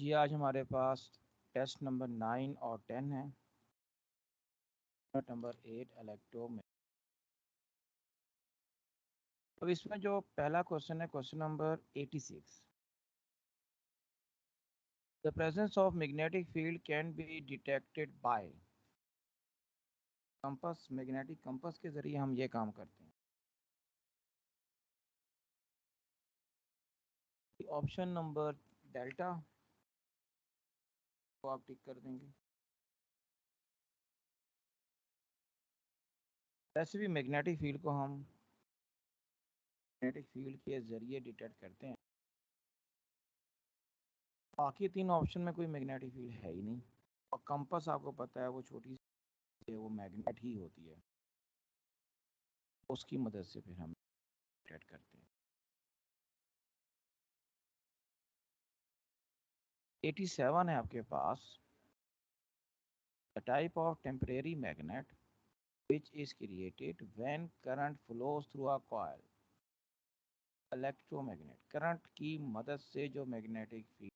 जी आज हमारे पास test number 9 और 10 है। नंबर 8 इलेक्ट्रो में। अब इसमें जो पहला क्वेश्चन है question number 86। The presence of magnetic field can be detected by compass. Magnetic compass के जरिए हम ये काम करते हैं। ऑप्शन नंबर डेल्टा को आप टिक कर देंगे। वैसे भी मैग्नेटिक फील्ड को हम मैग्नेटिक फील्ड के जरिए डिटेक्ट करते हैं। बाकी तीन ऑप्शन में कोई मैग्नेटिक फील्ड है ही नहीं। और कंपास आपको पता है वो छोटी सी है, वो मैग्नेट ही होती है। उसकी मदद से फिर हम डिटेक्ट करते हैं। 87 है आपके पास। The type of temporary magnet which is created when current flows through a coil। Electromagnet current की मदद से जो मैग्नेटिक फील्ड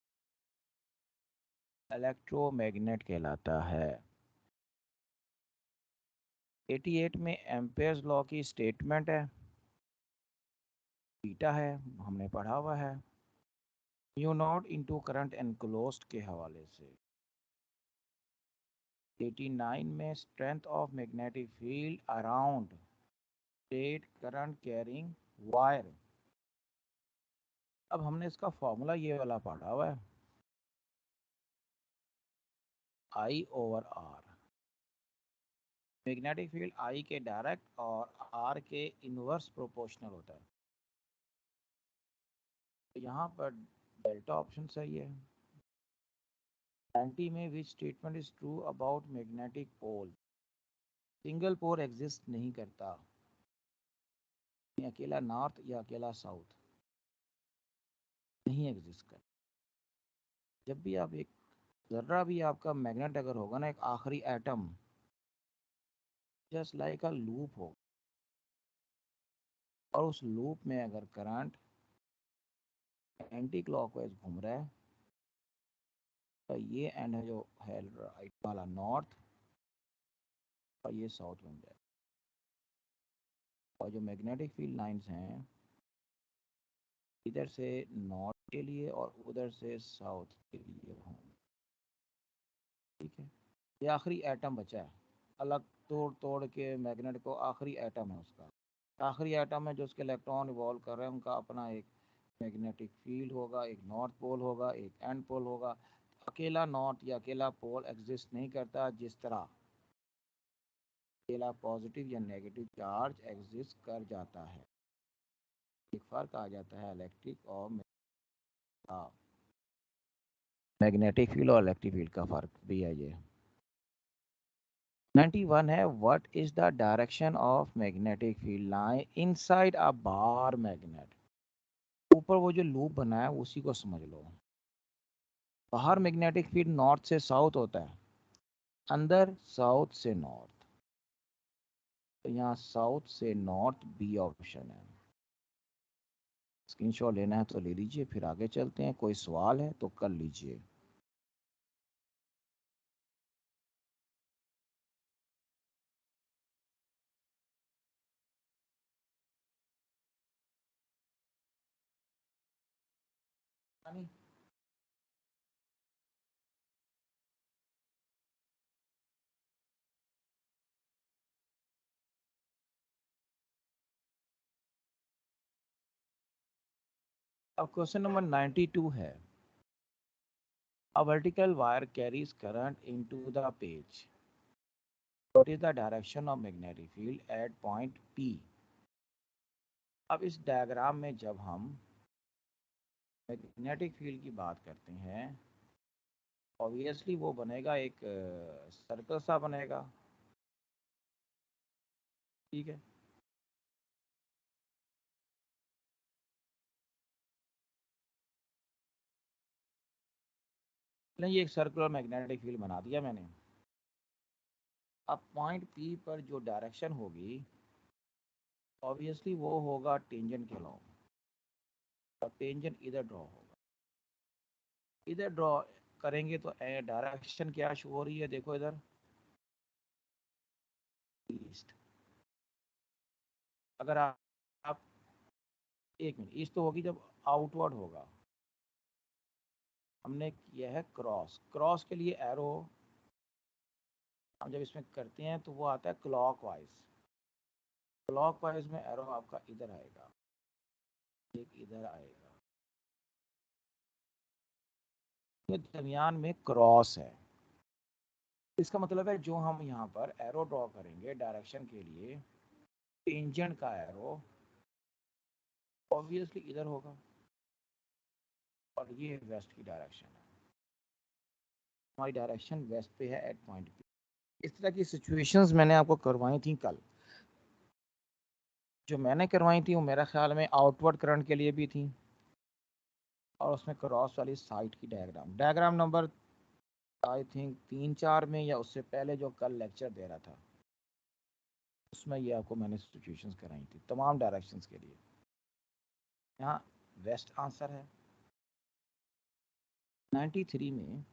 इलेक्ट्रोमैग्नेट कहलाता है। 88 में एम्पेयर्स लॉ की स्टेटमेंट है, बीटा है, हमने पढ़ा हुआ है। Mu not into current enclosed के हवाले से। 89 में strength of magnetic field around straight current carrying wire. अब हमने इसका फॉर्मूला ये वाला पढ़ा हुआ है, I over R. Magnetic field I के डायरेक्ट और आर के इनवर्स प्रोपोर्शनल होता है। तो यहाँ पर डेल्टा ऑप्शन सही है। 90 में which statement is true about magnetic pole. Single pole exist नहीं करता, अकेला नॉर्थ या अकेला साउथ नहीं एग्जिस्ट कर। जब भी आप एक जर्रा भी आपका मैग्नेट अगर होगा ना, एक आखिरी atom just like a loop हो, और उस लूप में अगर करंट एंटी क्लॉकवाइज घूम रहा है तो ये एंड है जो है राइट वाला नॉर्थ, और ये साउथ बन जाए। और जो मैग्नेटिक फील्ड लाइंस हैं इधर से नॉर्थ के लिए और उधर से साउथ के लिए हों। ठीक है, ये आखिरी एटम बचा है। अलग तोड़ तोड़ के मैग्नेट को आखिरी एटम है उसका, आखिरी एटम है जो उसके इलेक्ट्रॉन इवॉल्व कर रहे हैं, उनका अपना एक मैग्नेटिक फील्ड होगा, एक नॉर्थ पोल होगा, एक एंड पोल होगा। अकेला नॉर्थ या अकेला पोल एग्जिस्ट नहीं करता, जिस तरह अकेला पॉजिटिव या नेगेटिव चार्ज एग्जिस्ट कर जाता है। एक फ़र्क आ जाता है इलेक्ट्रिक और मैग्नेटिक फील्ड और इलेक्ट्रिक फील्ड का फ़र्क भी है ये। 91 है what is the direction of magnetic field line inside a bar magnet. ऊपर वो जो लूप बना है उसी को समझ लो। बाहर मैग्नेटिक फील्ड नॉर्थ से साउथ होता है, अंदर साउथ से नॉर्थ। तो यहाँ साउथ से नॉर्थ बी ऑप्शन है। स्क्रीनशॉट लेना है तो ले लीजिए, फिर आगे चलते हैं। कोई सवाल है तो कर लीजिए। अब क्वेश्चन नंबर 92 है। A vertical wire carries current into the page. What is the direction of magnetic field at point P? अब इस डायग्राम में जब हम मैग्नेटिक फील्ड की बात करते हैं, ऑब्वियसली वो बनेगा एक सर्कल सा बनेगा। ठीक है, नहीं ये एक सर्कुलर मैग्नेटिक फील्ड बना दिया मैंने। अब पॉइंट पी पर जो डायरेक्शन होगी ऑब्वियसली वो होगा टेंजेंट के लॉ, और टेंजेंट इधर ड्रॉ होगा। इधर ड्रॉ करेंगे तो डायरेक्शन क्या शो हो रही है, देखो इधर, ईस्ट। अगर आप एक मिनट, ईस्ट तो होगी जब आउटवर्ड होगा। हमने किया है क्रॉस, क्रॉस के लिए एरो हम जब इसमें करते हैं तो वो आता है क्लॉकवाइज। क्लॉकवाइज में एरो आपका इधर आएगा, एक इधर आएगा, ये दरमियान में क्रॉस है। इसका मतलब है जो हम यहाँ पर एरो ड्रॉ करेंगे डायरेक्शन के लिए, टेंजेंट का एरो ऑब्वियसली इधर होगा, और ये वेस्ट की डायरेक्शन है, हमारी डायरेक्शन वेस्ट पे है एट पॉइंट पे। इस तरह की सिचुएशंस मैंने आपको करवाई थी कल। जो मैंने करवाई थी वो मेरा ख्याल में आउटवर्ड करंट के लिए भी थी, और उसमें क्रॉस वाली साइड की डायग्राम नंबर आई थिंक 3-4 में, या उससे पहले जो कल लेक्चर दे रहा था उसमें ये आपको मैंने सिचुएशंस कराई थी तमाम डायरेक्शंस के लिए। यहाँ वेस्ट आंसर है। 93 में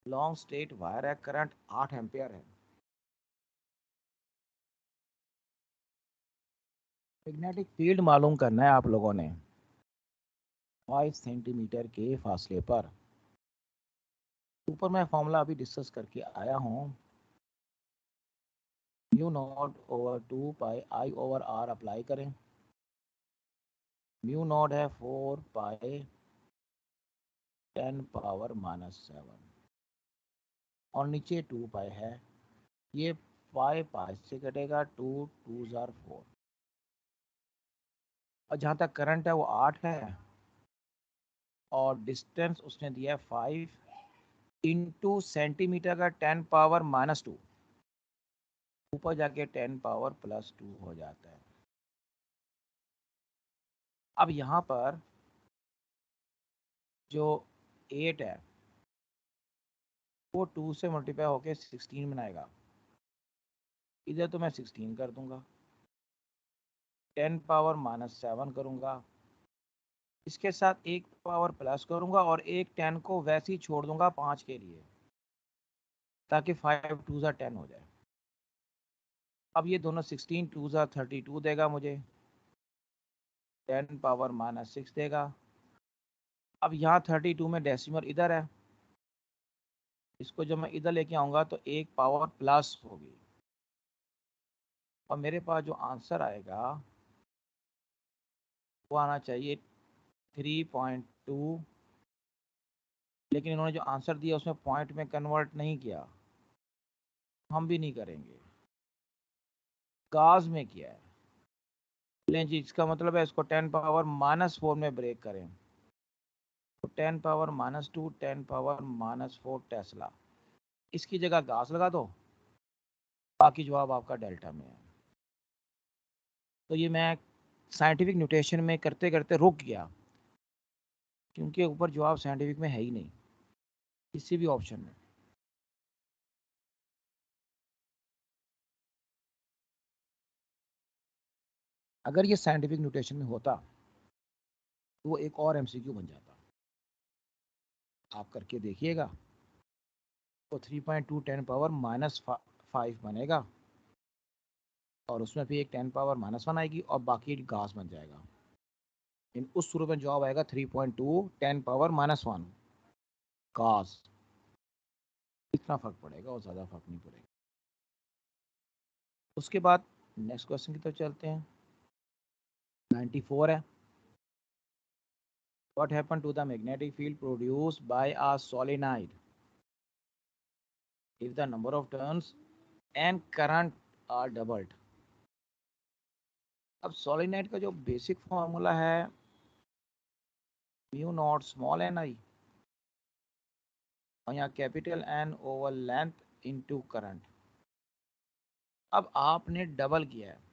लॉन्ग स्ट्रेट वायर है, करंट 8 एम्पियर है। मैग्नेटिक फील्ड मालूम करना है आप लोगों ने 5 सेंटीमीटर के फासले पर। ऊपर मैं फॉर्मूला अभी डिस्कस करके आया हूँ, mu naught over 2 pi I over r apply करें। म्यू नॉट है 4 पाई 10 पावर -7, और नीचे 2 पाई है, ये 5 पाई से कटेगा, 2 2 जार 4, और जहाँ तक करंट है वो 8 है, और डिस्टेंस उसने दिया है 5 इंटू सेंटीमीटर का 10 पावर -2, ऊपर जाके 10 पावर +2 हो जाता है। अब यहाँ पर जो 8 है वो 2 से मल्टीप्लाई होके 16 बनाएगा, इधर तो मैं 16 कर दूंगा, 10 पावर -7 करूंगा, इसके साथ एक पावर प्लस करूंगा, और एक 10 को वैसे ही छोड़ दूंगा 5 के लिए, ताकि 5 2 ज़ा 10 हो जाए। अब ये दोनों 16 2 ज़ा 32 देगा मुझे, 10 पावर -6 देगा। अब यहाँ 32 में डेसिमल इधर है, इसको जब मैं इधर लेके आऊँगा तो एक पावर प्लस होगी, और मेरे पास जो आंसर आएगा वो आना चाहिए 3.2, लेकिन इन्होंने जो आंसर दिया उसमें पॉइंट में कन्वर्ट नहीं किया, हम भी नहीं करेंगे, गाज में किया है। लें जी, इसका मतलब है इसको 10 पावर -4 में ब्रेक करें, तो 10 पावर -2 10 पावर -4 टेस्ला, इसकी जगह गाज लगा दो, बाकी जवाब आपका डेल्टा में है। तो ये मैं साइंटिफिक नोटेशन में करते करते रुक गया, क्योंकि ऊपर जवाब साइंटिफिक में है ही नहीं किसी भी ऑप्शन में। अगर ये साइंटिफिक नोटेशन में होता तो वो एक और एमसीक्यू बन जाता, आप करके देखिएगा। तो 3.2 10 पावर -5 बनेगा, और उसमें भी एक 10 पावर -1 आएगी, और बाकी घास बन जाएगा। इन उस सूरत में जवाब आएगा 3.2 10 पावर -1 घास। इतना फर्क पड़ेगा और ज़्यादा फर्क नहीं पड़ेगा। उसके बाद नेक्स्ट क्वेश्चन की तरफ चलते हैं। 94 है, what happened to the magnetic field produced by a solenoid if the number of turns and current are doubled? अब सोलिनॉइड का जो बेसिक फॉर्मूला है mu naught small n I, और यहाँ capital n over length into current. अब आपने double किया है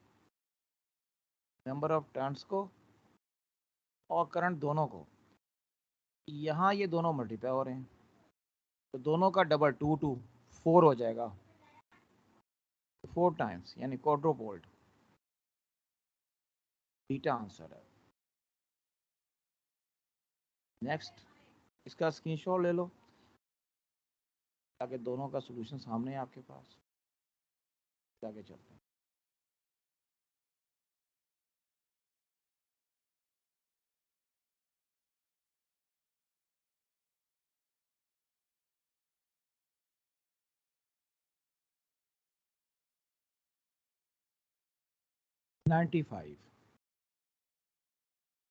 नंबर ऑफ टर्न्स को और करंट दोनों को, यहाँ ये दोनों मल्टीप्लाई हो रहे हैं, तो दोनों का डबल 2 2 4 हो जाएगा, 4 टाइम्स यानी क्वाड्रोपोल्ट। बीटा आंसर है। नेक्स्ट इसका स्क्रीनशॉट ले लो ताकि दोनों का सॉल्यूशन सामने है आपके पास। आगे चलते हैं।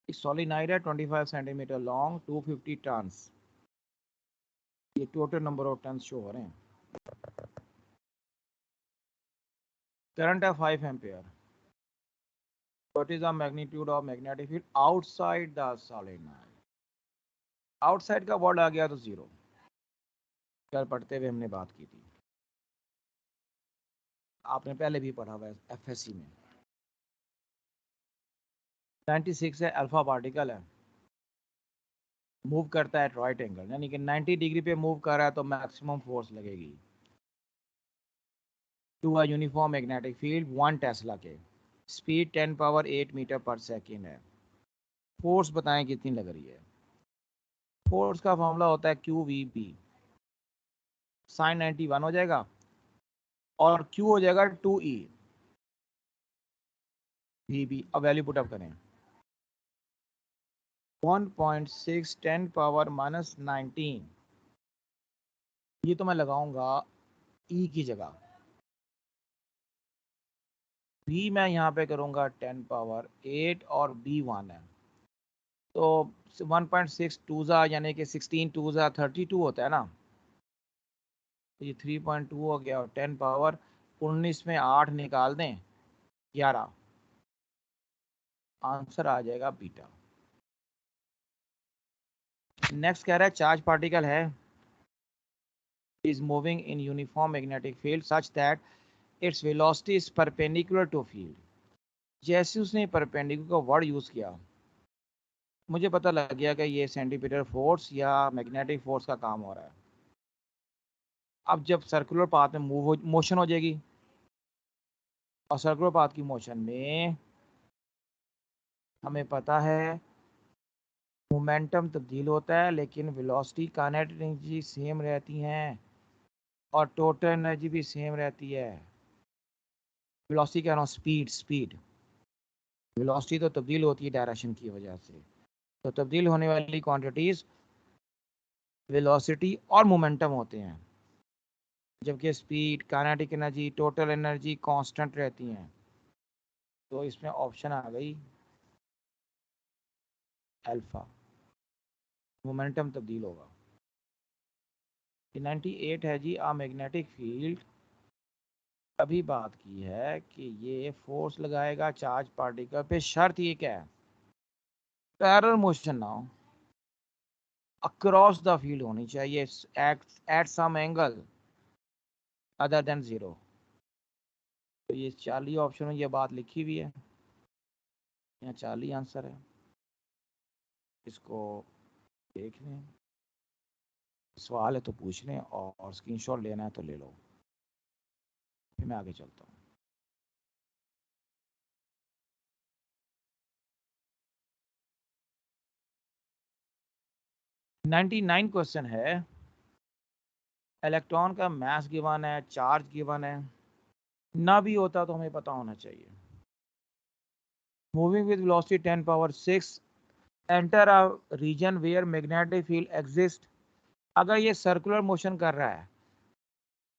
सोलिनाइड है 25 सेंटीमीटर लॉन्ग, 250 टन्स। ये total number of turns show हो रहे हैं। करंट है 5 ampere. What is the magnitude of magnetic field outside the solenoid? Outside का वर्ड आ गया तो जीरो। कल पढ़ते हुए हमने बात की थी, आपने पहले भी पढ़ा हुआ है एफएससी में। 96 है, अल्फा पार्टिकल है, मूव करता है एट राइट एंगल, यानी कि 90 डिग्री पे मूव कर रहा है तो मैक्सिमम फोर्स लगेगी to a uniform magnetic field 1 tesla के। स्पीड 10 पावर 8 मीटर पर सेकेंड है। फोर्स बताएं कितनी लग रही है। फोर्स का फॉर्मूला होता है क्यू वी बी। साइन 91 हो जाएगा और क्यू हो जाएगा 2E वी बी। अब वैल्यू पुट अप करें। 1.6 10 पावर माइनस 19, ये तो मैं लगाऊंगा E की जगह। B मैं यहाँ पे करूंगा 10 पावर 8 और B 1 है तो 1.6 टूजा यानी कि 16 टूजा 32 होता है ना, तो ये 3.2 हो गया और 10 पावर 19 में 8 निकाल दें 11, आंसर आ जाएगा बीटा। नेक्स्ट कह रहा है चार्ज पार्टिकल है is moving in uniform magnetic field such that its velocity is perpendicular to field। जैसे उसने परपेंडिकुलर का वर्ड यूज किया मुझे पता लग गया कि ये सेंटीमीटर फोर्स या मैग्नेटिक फोर्स का काम हो रहा है। अब जब सर्कुलर पाथ में मोशन हो जाएगी और सर्कुलर पाथ की मोशन में हमें पता है मोमेंटम तब्दील होता है लेकिन वेलोसिटी काइनेटिक एनर्जी सेम रहती हैं और टोटल एनर्जी भी सेम रहती है। वेलोसिटी कह रहा हूँ, स्पीड वेलोसिटी तो तब्दील होती है डायरेक्शन की वजह से, तो तब्दील होने वाली क्वांटिटीज वेलोसिटी और मोमेंटम होते हैं, जबकि speed kinetic energy total energy constant रहती हैं। तो इसमें ऑप्शन आ गई अल्फा, मोमेंटम तब्दील होगा। 98 है जी। आ मैग्नेटिक फील्ड अभी बात की है कि ये फोर्स लगाएगा चार्ज पार्टिकल पे, शर्त ये क्या है पैरेलल मोशन ना हो, अक्रॉस द फील्ड होनी चाहिए at some angle other than zero. तो ये 40 ऑप्शन में ये बात लिखी हुई है, यहाँ 40 आंसर है, इसको देख लें, सवाल है तो पूछ लें और स्क्रीनशॉट लेना है तो ले लो। फिर मैं आगे चलता हूँ। 99 क्वेश्चन है, इलेक्ट्रॉन का मास गिवन है, चार्ज गिवन है, ना भी होता तो हमें पता होना चाहिए। Moving with velocity 10 power 6 enter a region where magnetic field exist. अगर ये सर्कुलर मोशन कर रहा है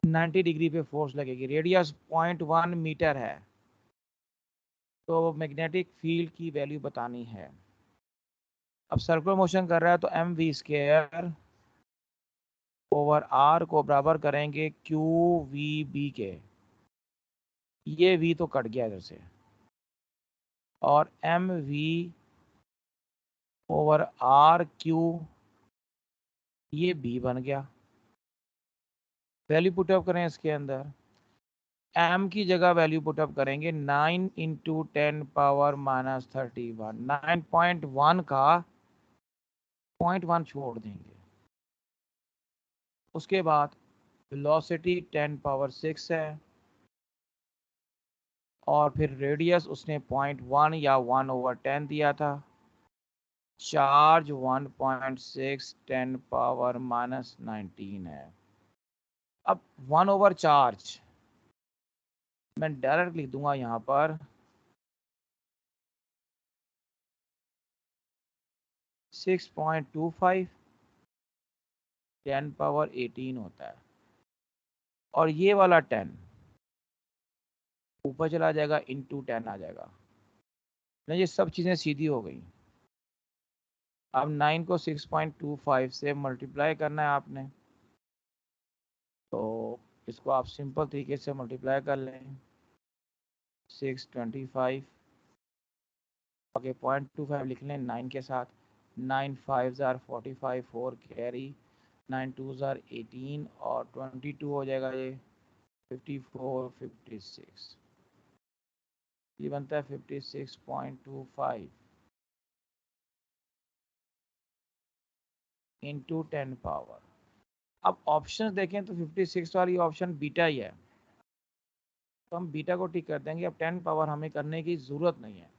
90 डिग्री पे फोर्स लगेगी, रेडियस 0.1 मीटर है, तो मैग्नेटिक फील्ड की वैल्यू बतानी है। अब सर्कुलर मोशन कर रहा है तो M V square over R को बराबर करेंगे क्यू वी बी के। ये वी तो कट गया इधर से और M V over R Q, ये बी बन गया। वैल्यू पुटअप करें इसके अंदर, एम की जगह वैल्यू पुटअप करेंगे 9 इंटू 10 पावर माइनस 31। 9.1 का 0.1 छोड़ देंगे। उसके बाद वेलोसिटी 10 पावर 6 है और फिर रेडियस उसने 0.1 या 1/10 दिया था। चार्ज 1.6 10 पावर -19 है। अब 1/, चार्ज मैं डायरेक्ट लिख दूंगा यहाँ पर 6.25 10 पावर 18 होता है, और ये वाला 10 ऊपर चला जाएगा, इंटू 10 आ जाएगा। नहीं, ये सब चीज़ें सीधी हो गई। अब 9 को 6.25 से मल्टीप्लाई करना है आपने, तो इसको आप सिंपल तरीके से मल्टीप्लाई कर लें। 625 ओके 0.25 लिख लें 9 के साथ। 9 5 ज़ार 45, 4 कैरी, 9 2 ज़ार 18 और 22 हो जाएगा ये 54 56। ये बनता है 56.25 इंटू 10 पावर। अब ऑप्शन देखें तो 56 वाली ऑप्शन बीटा ही है, तो हम बीटा को टिक कर देंगे। अब 10 पावर हमें करने की ज़रूरत नहीं है।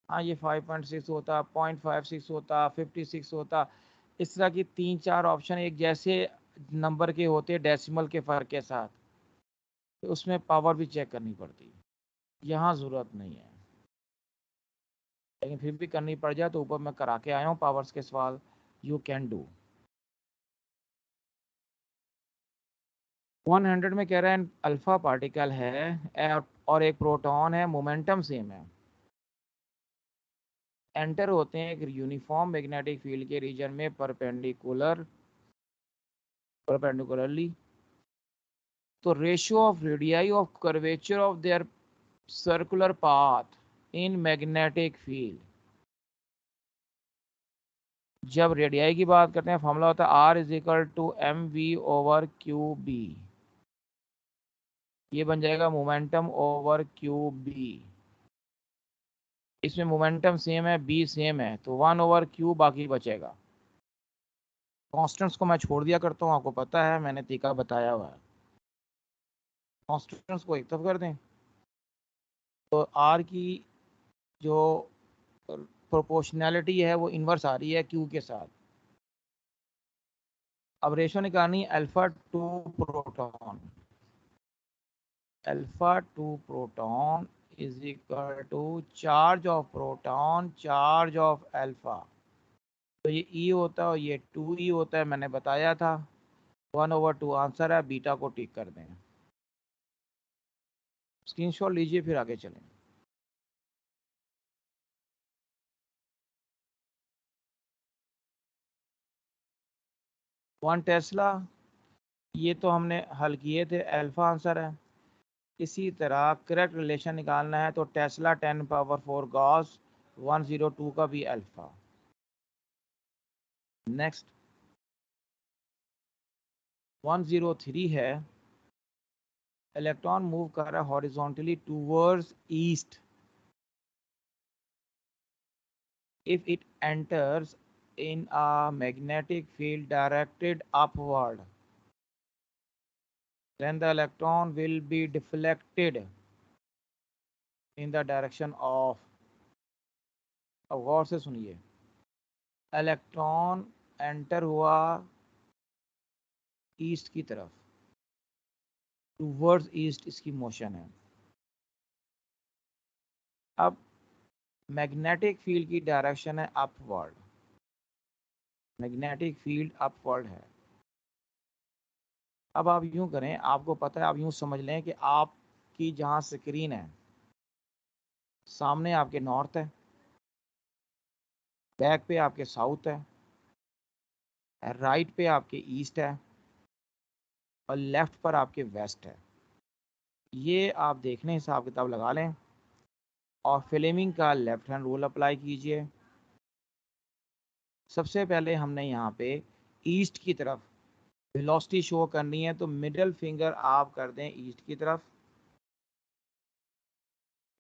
हाँ, ये 5.6 होता, 0.56 होता, 56 होता, इस तरह की 3-4 ऑप्शन एक जैसे नंबर के होते डेसिमल के फ़र्क के साथ, तो उसमें पावर भी चेक करनी पड़ती। यहाँ ज़रूरत नहीं है, लेकिन फिर भी करनी पड़ जाए तो ऊपर मैं करा के आया हूँ पावर्स के सवाल, यू कैन डू। 100 में कह रहा है अल्फा पार्टिकल है और एक प्रोटॉन है, मोमेंटम सेम है, एंटर होते हैं एक यूनिफॉर्म मैग्नेटिक फील्ड के रीजन में परपेंडिकुलरली, तो ratio of radii of curvature of their circular path in magnetic field. जब रेडियाई की बात करते हैं फॉर्मूला होता है R = mv/qb। ये बन जाएगा मोमेंटम ओवर क्यू बी। इसमें मोमेंटम सेम है, बी सेम है, तो 1/q बाकी बचेगा। कॉन्स्टेंट्स को मैं छोड़ दिया करता हूँ, आपको पता है, मैंने तरीका बताया हुआ है। कॉन्स्टेंट्स को एक तरफ कर दें, तो आर की जो प्रोपोर्शनैलिटी है वो इन्वर्स आ रही है क्यू के साथ। अब रेशो निकालनी है alpha to proton is equal to charge of proton charge of alpha. तो ये ई होता है और ये 2e होता है, मैंने बताया था। 1/2 आंसर है, बीटा को टिक कर दें। स्क्रीनशॉट लीजिए, फिर आगे चलें। 1 टेस्ला, ये तो हमने हल किए थे, अल्फा आंसर है। इसी तरह करेक्ट रिलेशन निकालना है तो टेस्ला 10⁴ गॉस 102 का भी अल्फा। नेक्स्ट 103 है, इलेक्ट्रॉन मूव कर रहा है horizontally towards east if it enters in a magnetic field directed upward, then the electron will be deflected in the direction of। अब गौर से सुनिए, इलेक्ट्रॉन एंटर हुआ ईस्ट की तरफ, टूवर्ड्स ईस्ट इसकी मोशन है। अब मैग्नेटिक फील्ड की डायरेक्शन है अपवर्ड, मैग्नेटिक फील्ड अपवर्ड है। अब आप यूं करें, आपको पता है, आप यूं समझ लें कि आपकी जहां स्क्रीन है सामने आपके नॉर्थ है, बैक पे आपके साउथ है, राइट पे आपके ईस्ट है और लेफ्ट पर आपके वेस्ट है। ये आप देखने हिसाब किताब लगा लें और फ्लेमिंग का लेफ्ट हैंड रूल अप्लाई कीजिए। सबसे पहले हमने यहाँ पे ईस्ट की तरफ वेलोसिटी शो करनी है, तो मिडिल फिंगर आप कर दें ईस्ट की तरफ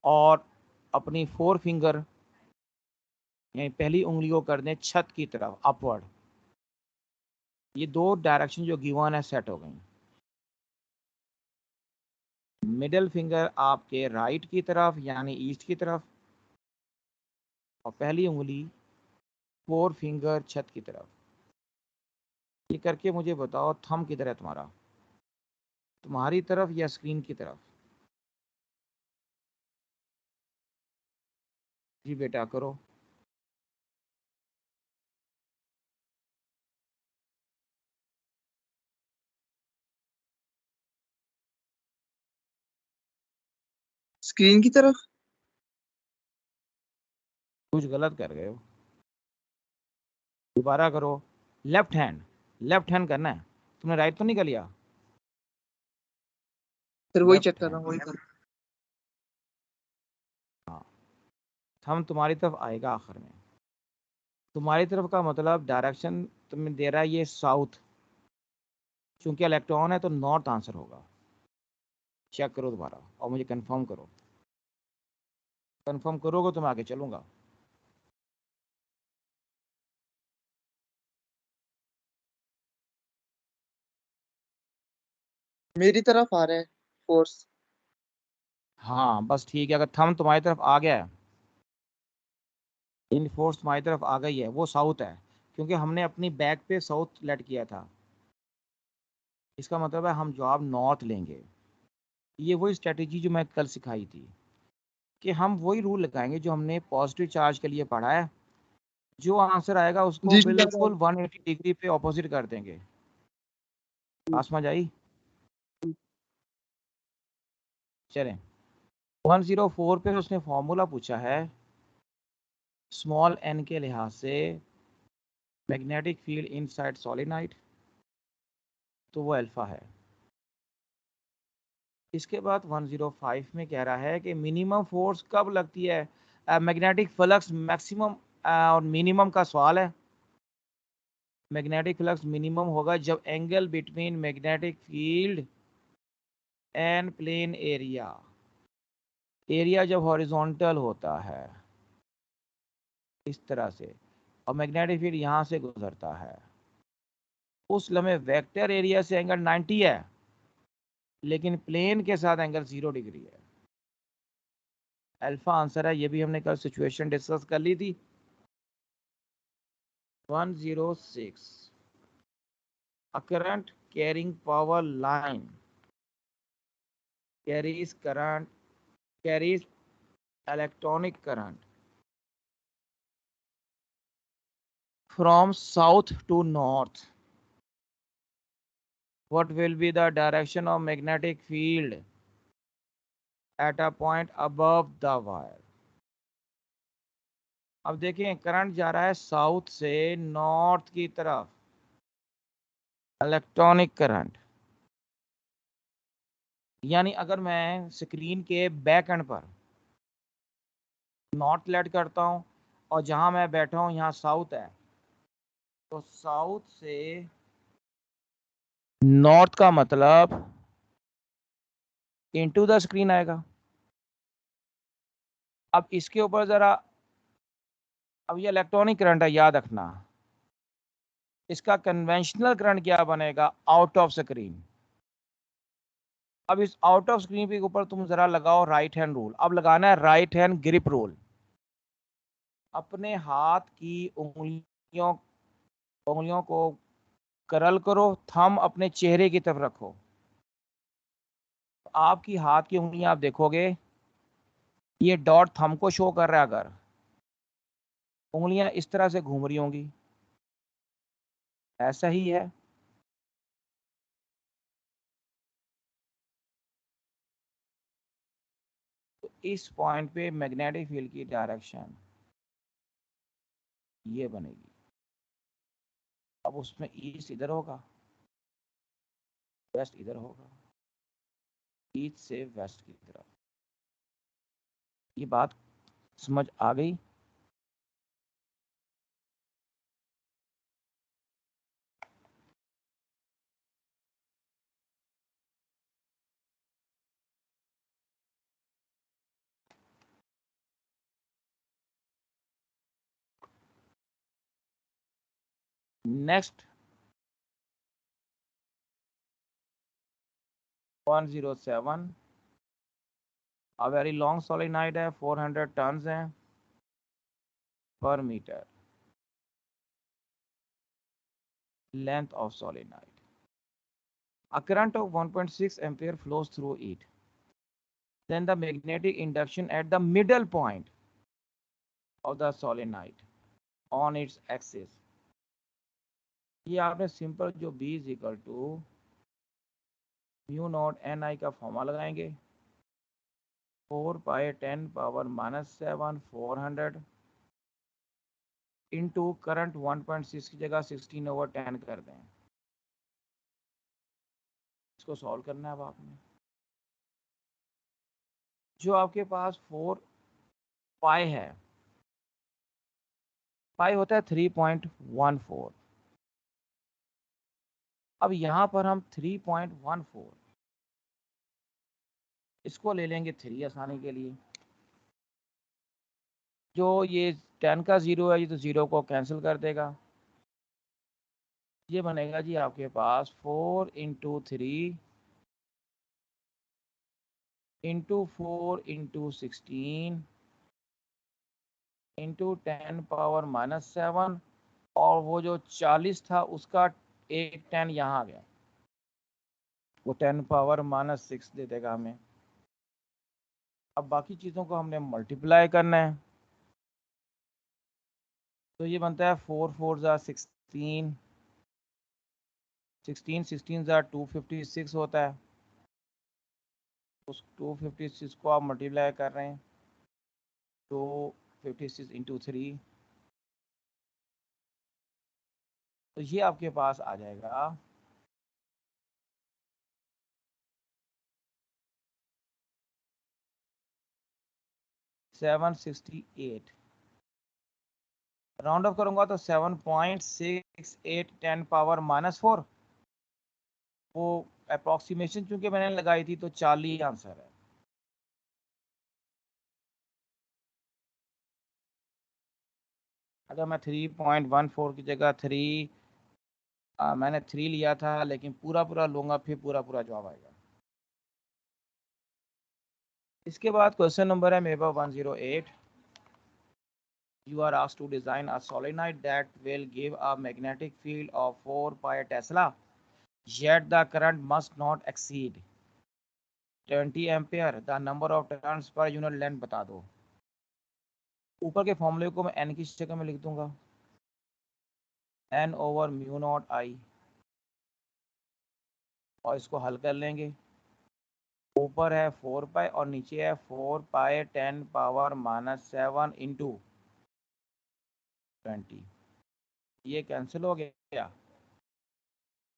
और अपनी 4 फिंगर यानी पहली उंगली को कर दें छत की तरफ अपवर्ड। ये 2 डायरेक्शन जो गिवन है सेट हो गई। मिडिल फिंगर आपके राइट की तरफ यानी ईस्ट की तरफ और पहली उंगली 4 फिंगर छत की तरफ। ये करके मुझे बताओ थंब किधर है तुम्हारा, तुम्हारी तरफ या स्क्रीन की तरफ? जी बेटा करो। स्क्रीन की तरफ। कुछ गलत कर गए हो, दोबारा करो। लेफ्ट हैंड, लेफ्ट हैंड करना है, तुमने राइट तो नहीं कर लिया। फिर वही चेक लेफ्ट कर रहा हैंड, हूँ, वही कर रहा हूँ। हाँ, थंब तुम्हारी तरफ आएगा आखिर में। तुम्हारी तरफ का मतलब डायरेक्शन तुम्हें दे रहा है ये साउथ, क्योंकि इलेक्ट्रॉन है तो नॉर्थ आंसर होगा। चेक करो दोबारा और मुझे कंफर्म करो। कंफर्म करोगे तो मैं आगे चलूंगा। मेरी तरफ आ रहा है फोर्स। हाँ बस ठीक है, अगर थंब तुम्हारी तरफ आ गया है, इन फोर्स तुम्हारी तरफ आ गई है, वो साउथ है, क्योंकि हमने अपनी बैक पे साउथ लेट किया था। इसका मतलब है हम जवाब नॉर्थ लेंगे। ये वही स्ट्रेटेजी जो मैं कल सिखाई थी, कि हम वही रूल लगाएंगे जो हमने पॉजिटिव चार्ज के लिए पढ़ा है। जो आंसर आएगा उसको जी जी, याद आ बिल्कुल 180 डिग्री पे ऑपोजिट कर देंगे। गई। बात समझ आई? चलें, 104 पे उसने फॉर्मूला पूछा है स्मॉल एन के लिहाज से मैग्नेटिक फील्ड इनसाइड सॉलिनॉइड, तो वो अल्फा है। इसके बाद 105 में कह रहा है कि मिनिमम फोर्स कब लगती है, मैग्नेटिक फ्लक्स मैक्सिमम और मिनिमम का सवाल है। मैग्नेटिक फ्लक्स मिनिमम होगा जब angle between magnetic field and plain area, area जब हॉरिजॉन्टल होता है इस तरह से, और मैग्नेटिक फील्ड यहाँ से गुजरता है, उस लम्हे वेक्टर एरिया से एंगल 90 है, लेकिन प्लेन के साथ एंगल 0 डिग्री है। अल्फा आंसर है, ये भी हमने कल सिचुएशन डिस्कस कर ली थी। 106, a current carrying power line carries electronic current from south to north. What will be the direction of magnetic field at a point above the wire? अब देखें, करंट जा रहा है साउथ से नॉर्थ की तरफ, इलेक्ट्रॉनिक करंट। यानी अगर मैं स्क्रीन के बैक एंड पर नॉर्थ लेट करता हूं और जहां मैं बैठा हूं यहाँ साउथ है, तो साउथ से नॉर्थ का मतलब इनटू द स्क्रीन आएगा। अब इसके ऊपर जरा, अब ये इलेक्ट्रॉनिक करंट है याद रखना, इसका कन्वेंशनल करंट क्या बनेगा, आउट ऑफ स्क्रीन। अब इस आउट ऑफ स्क्रीन के ऊपर तुम जरा लगाओ राइट हैंड रूल। अब लगाना है राइट हैंड ग्रिप रूल। अपने हाथ की उंगलियों उंगलियों को करल करो, थंब अपने चेहरे की तरफ रखो। आपकी हाथ की उंगलियां आप देखोगे, ये डॉट थंब को शो कर रहा है। अगर उंगलियां इस तरह से घूम रही होंगी, ऐसा ही है। तो इस पॉइंट पे मैग्नेटिक फील्ड की डायरेक्शन ये बनेगी। अब उसमें ईस्ट इधर होगा, वेस्ट इधर होगा, ईस्ट से वेस्ट की तरफ। ये बात समझ आ गई? Next 107, a very long solenoid है, 400 टर्न्स हैं पर metre. length of solenoid. A current of 1.6 ampere flows through it. Then the magnetic induction at the middle point of the solenoid on its axis. ये आपने simple जो B is equal to mu not N I का formula लगाएंगे 4 pi 10 ⁻⁷ 400 into current 1.6 की जगह 16/10 कर दें। इसको सॉल्व करना है अब आपने। जो आपके पास 4 पाई है, पाई होता है 3.14। अब यहाँ पर हम 3.14 इसको ले लेंगे 3 आसानी के लिए। जो ये 10 का 0 है, ये तो 0 को कैंसिल कर देगा। ये बनेगा जी आपके पास 4 × 3 × 4 × 16 × 10⁻⁷ और वो जो 40 था उसका एक 10 यहाँ आ गया, वो 10⁻⁻6 दे देगा हमें। अब बाकी चीज़ों को हमने मल्टीप्लाई करना है, तो ये बनता है 4 4 ज़ा 16, 16 16 ज़ा 256 होता है। उस 256 को आप मल्टीप्लाई कर रहे हैं, 256 × 3, तो ये आपके पास आ जाएगा 768। राउंड ऑफ करूंगा तो 7.68 10⁻⁻4। वो अप्रोक्सीमेशन चूंकि मैंने लगाई थी तो 40 आंसर है। अगर मैं 3.14 की जगह 3 मैंने 3 लिया था, लेकिन पूरा पूरा लूंगा फिर पूरा पूरा जवाब आएगा। इसके बाद क्वेश्चन नंबर है मेरे पास 108। You are asked to design a solenoid that will give a magnetic field of 4 pi Tesla, yet the current must not exceed 20 ampere. The number of turns per unit length बता दो। ऊपर के फॉर्मूले को मैं n की जगह में लिख दूंगा, n/μ0I, और इसको हल कर लेंगे। ऊपर है 4 पाई और नीचे है 4 पाई 10⁻⁷ इंटू 20। ये कैंसिल हो गया।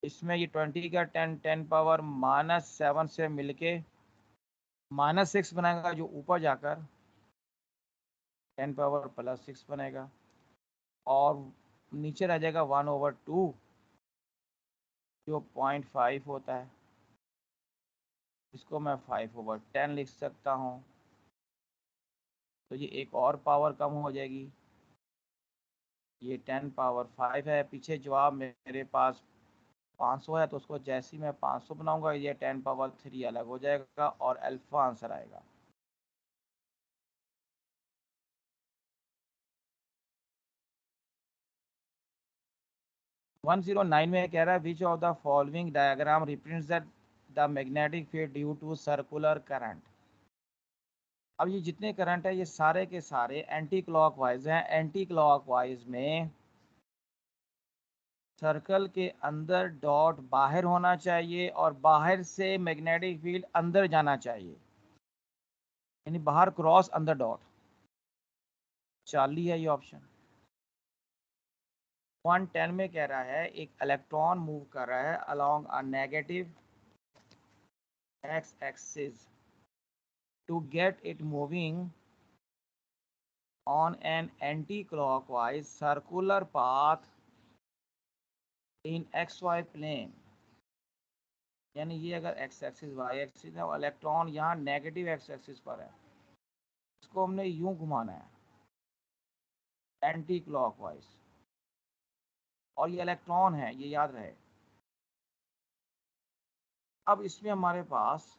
इसमें ये 20 का 10⁻⁷ से मिलके -6 बनेगा, जो ऊपर जाकर 10⁻+6 बनेगा, और नीचे रह जाएगा 1/2 जो 0.5 होता है। इसको मैं 5/10 लिख सकता हूँ, तो ये एक और पावर कम हो जाएगी। ये 10⁻5 है। पीछे जवाब मेरे पास 500 है, तो उसको जैसे ही मैं 500 बनाऊंगा ये 10⁻3 अलग हो जाएगा और अल्फा आंसर आएगा। वन 109 में कह रहा है which of the following diagram represent the magnetic field due to circular current. अब ये जितने करंट है ये सारे के सारे एंटी क्लॉकवाइज हैं। एंटी क्लॉकवाइज में सर्कल के अंदर डॉट बाहर होना चाहिए और बाहर से मैग्नेटिक फील्ड अंदर जाना चाहिए, यानी बाहर क्रॉस अंदर डॉट। 40 है ये ऑप्शन। 110 में कह रहा है एक इलेक्ट्रॉन मूव कर रहा है along a negative X axis to get it moving on an anti-clockwise circular path in xy plane। यानी ये अगर x एक्सिस y एक्सिस है और इलेक्ट्रॉन यहाँ नेगेटिव x एक्सिस पर है, इसको हमने यूं घुमाना है एंटी क्लॉकवाइज, और ये इलेक्ट्रॉन है, ये याद रहे। अब इसमें हमारे पास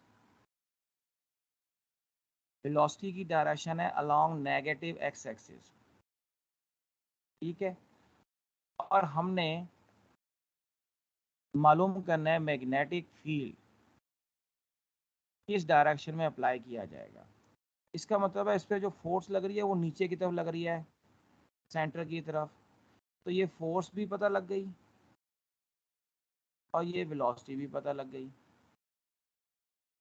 वेलोसिटी की डायरेक्शन है अलोंग नेगेटिव x एक्सिस, ठीक है। और हमने मालूम करना है मैग्नेटिक फील्ड किस डायरेक्शन में अप्लाई किया जाएगा। इसका मतलब है इस पर जो फोर्स लग रही है वो नीचे की तरफ लग रही है, सेंटर की तरफ, तो ये फोर्स भी पता लग गई और ये वेलोसिटी भी पता लग गई।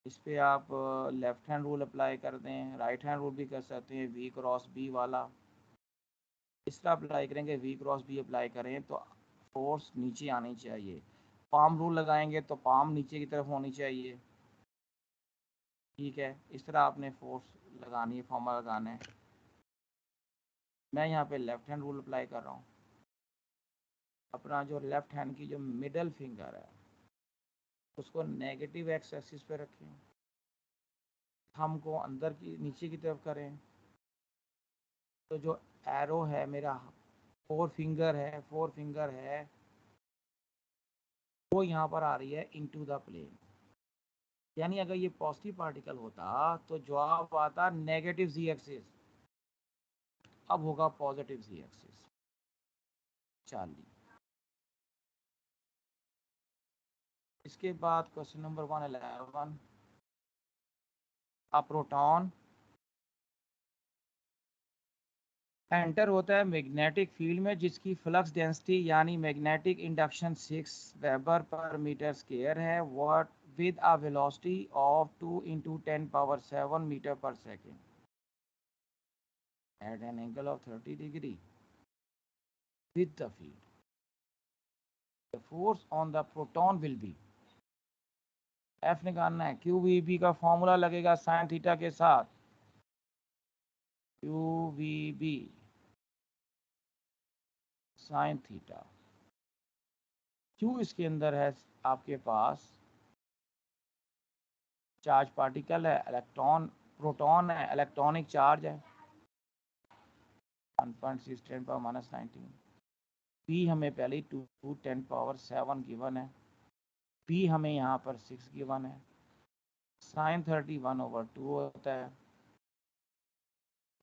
इस पे आप लेफ्ट हैंड रूल अप्लाई कर दें, राइट हैंड रूल भी कर सकते हैं, वी क्रॉस बी वाला। इस तरह अप्लाई करेंगे, वी क्रॉस बी अप्लाई करें तो फोर्स नीचे आनी चाहिए। पाम रूल लगाएंगे तो पाम नीचे की तरफ होनी चाहिए। ठीक है, इस तरह आपने फोर्स लगानी है, फॉर्मूला लगाना है। मैं यहाँ पे लेफ्ट हैंड रूल अप्लाई कर रहा हूँ। अपना जो लेफ्ट हैंड की जो मिडल फिंगर है उसको नेगेटिव एक्स एक्सिस पे रखें, थंब को अंदर की नीचे की तरफ करें। तो जो एरो है मेरा, फोर फिंगर है वो यहाँ पर आ रही है इनटू द प्लेन। यानी अगर ये पॉजिटिव पार्टिकल होता तो जवाब आता नेगेटिव जी एक्सिस, अब होगा पॉजिटिव जी एक्सिस। 40। इसके बाद question number 111, a proton enter होता है मैग्नेटिक फील्ड में जिसकी फ्लक्स डेंसिटी यानी मैग्नेटिक इंडक्शन 6 वेबर पर मीटर स्क्वायर है, what with a velocity of 2 × 10⁻7 metre पर second at an angle of 30 degree with the field. The force on the proton will be, F निकालना है। QVB का formula लगेगा sine theta के साथ, QVB sine theta. Q इसके अंदर है आपके पास चार्ज पार्टिकल है, इलेक्ट्रॉन प्रोटॉन है, इलेक्ट्रॉनिक चार्ज है 1.6 10⁻19। P हमें पहले 2 10⁻7 गिवन है, P हमें यहाँ पर 6 गिवन है, साइन 31/2 होता है।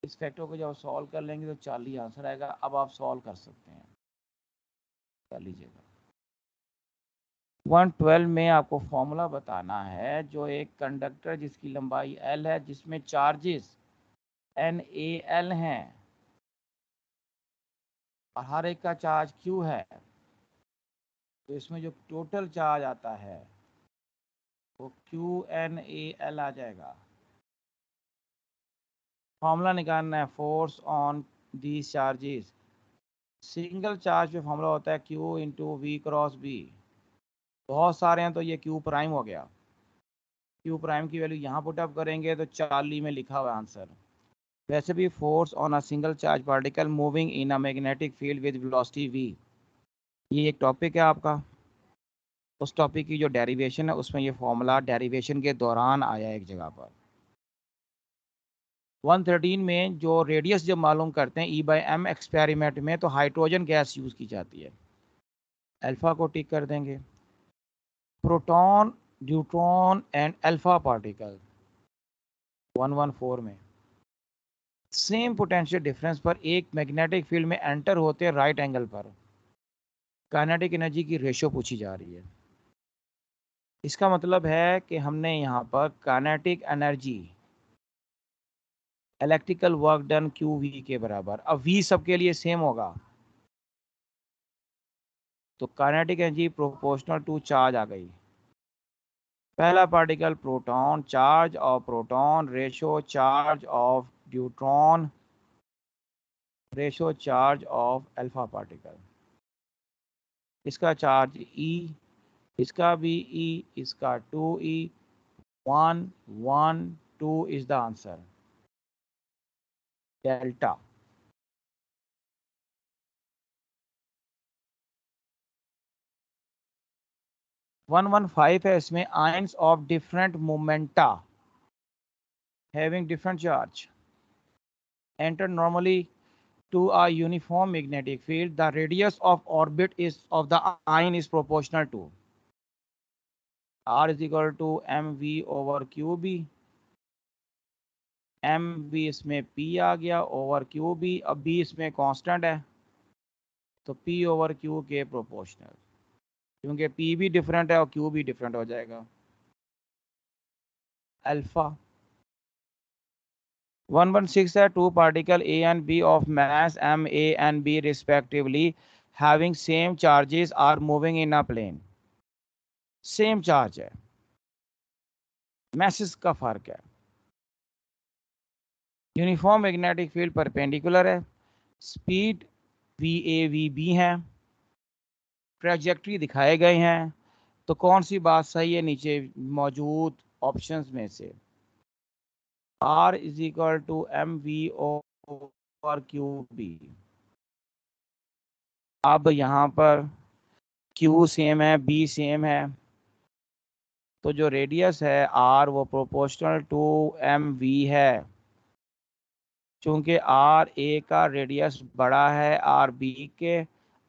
इस फैक्टर को जब सॉल्व कर लेंगे तो 40 आंसर आएगा। अब आप सॉल्व कर सकते हैं, कर लीजिएगा। 112 में आपको फॉर्मूला बताना है, जो एक कंडक्टर जिसकी लंबाई L है, जिसमें चार्जेस NaL हैं और हर एक का चार्ज Q है, तो इसमें जो टोटल चार्ज आता है वो QNaL आ जाएगा। फॉर्मूला निकालना है force on these charges. Single charge पे फॉर्मूला होता है Q × V क्रॉस B। बहुत सारे हैं तो ये Q प्राइम हो गया। Q प्राइम की वैल्यू यहाँ पुट अप करेंगे तो 40 में लिखा हुआ आंसर। वैसे भी force on a single charge particle moving in a magnetic field with velocity v, ये एक टॉपिक है आपका। उस टॉपिक की जो डेरिवेशन है उसमें ये फॉर्मूला डेरिवेशन के दौरान आया एक जगह पर। 113 में जो रेडियस जब मालूम करते हैं E/m एक्सपेरिमेंट में, तो हाइड्रोजन गैस यूज़ की जाती है। अल्फा को टिक कर देंगे। Proton, neutron and alpha particle 114 में सेम पोटेंशियल डिफरेंस पर एक मैग्नेटिक फील्ड में एंटर होते हैं राइट एंगल पर, काइनेटिक एनर्जी की रेशियो पूछी जा रही है। इसका मतलब है कि हमने यहाँ पर kinetic energy, electrical work done QV के बराबर, अब V सबके लिए सेम होगा तो kinetic energy proportional to charge आ गई। पहला particle proton, charge of proton ratio charge of neutron ratio charge of alpha particle. इसका चार्ज E, इसका भी E, इसका 2E, 1 1 2 is the answer, delta. 115 है, इसमें ions of different momenta having different charge enter normally to a uniform magnetic field. The radius of orbit is of the ion is proportional to R is equal to mv/qb। mv इसमें p आ गया over qb, अब b इसमें constant है तो p/q के proportional. क्योंकि P भी different है और Q भी डिफरेंट हो जाएगा। अल्फा 116 है, two particle A and B of mass m a and b respectively having same charges are moving in a plane। Same charge है, मैसेज का फर्क है। यूनिफॉर्म मैग्नेटिक फील्ड परपेंडिकुलर है, स्पीड VAVB है, trajectory दिखाए गए हैं। तो कौन सी बात सही है नीचे मौजूद ऑप्शंस में से? R is equal to MV और QB। अब यहाँ पर Q सेम है, B सेम है, तो जो रेडियस है R वो प्रोपोर्शनल टू MV है। चूंकि RA का रेडियस बड़ा है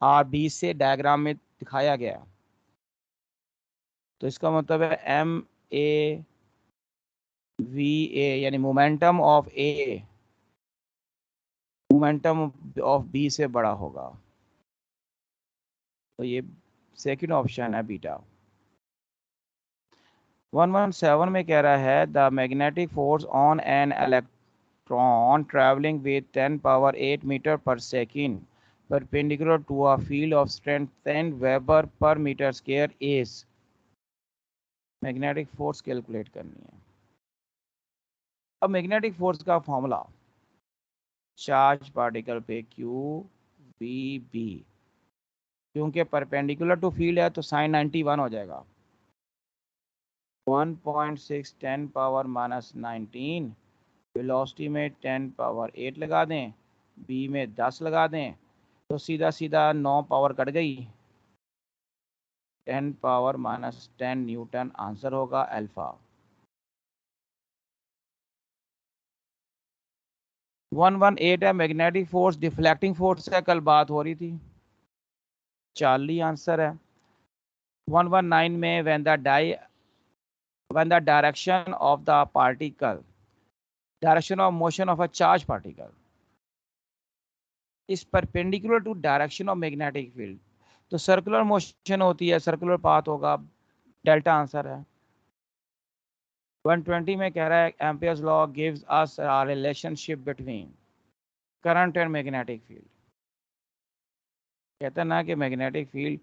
RB से डायग्राम में दिखाया गया, तो इसका मतलब है MAVA यानी momentum of A momentum of B से बड़ा होगा। तो ये सेकंड ऑप्शन है बीटा। 117 में कह रहा है the magnetic force on an electron travelling with 10 power 8 metre पर second perpendicular to a field of strength 10 weber पर metre square is. Magnetic force calculate करनी है। अब मैग्नेटिक फोर्स का फॉर्मूला चार्ज पार्टिकल पे QVB, क्योंकि परपेंडिकुलर टू फील्ड है तो साइन 91 हो जाएगा। 1.6 10 पावर माइनस 19, वेलोसिटी में 10 पावर 8 लगा दें, B में 10 लगा दें, तो सीधा सीधा 9 पावर कट गई, 10 पावर माइनस 10 न्यूटन आंसर होगा अल्फा। 118 है मैग्नेटिक फोर्स डिफ्लेक्टिंग फोर्स है, कल बात हो रही थी, चार्ली आंसर है। 119 में when the direction of the particle, direction of motion of a charged particle is perpendicular to direction of magnetic field, तो सर्कुलर मोशन होती है, सर्कुलर पाथ होगा, डेल्टा आंसर है। 120 में कह रहा है Ampere's law gives us a relationship between current and magnetic field. कहते हैं ना कि मैग्नेटिक फील्ड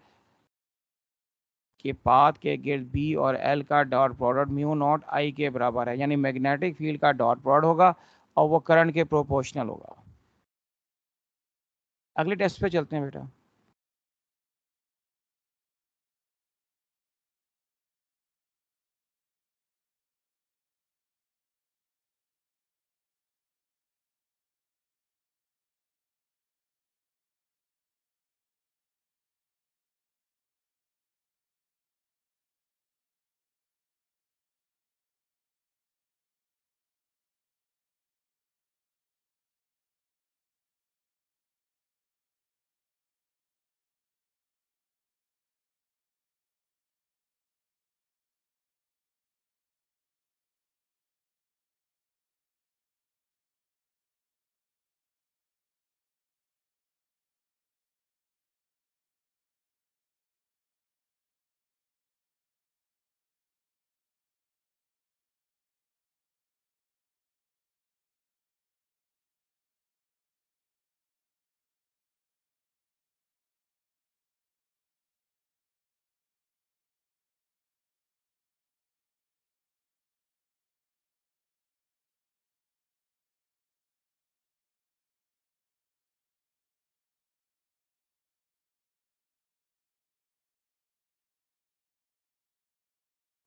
के पाथ के गिर्द B और L का dot product mu naught I के बराबर है, यानी मैग्नेटिक फील्ड का डॉट प्रोडक्ट होगा और वो करंट के प्रोपोर्शनल होगा। अगले टेस्ट पे चलते हैं बेटा।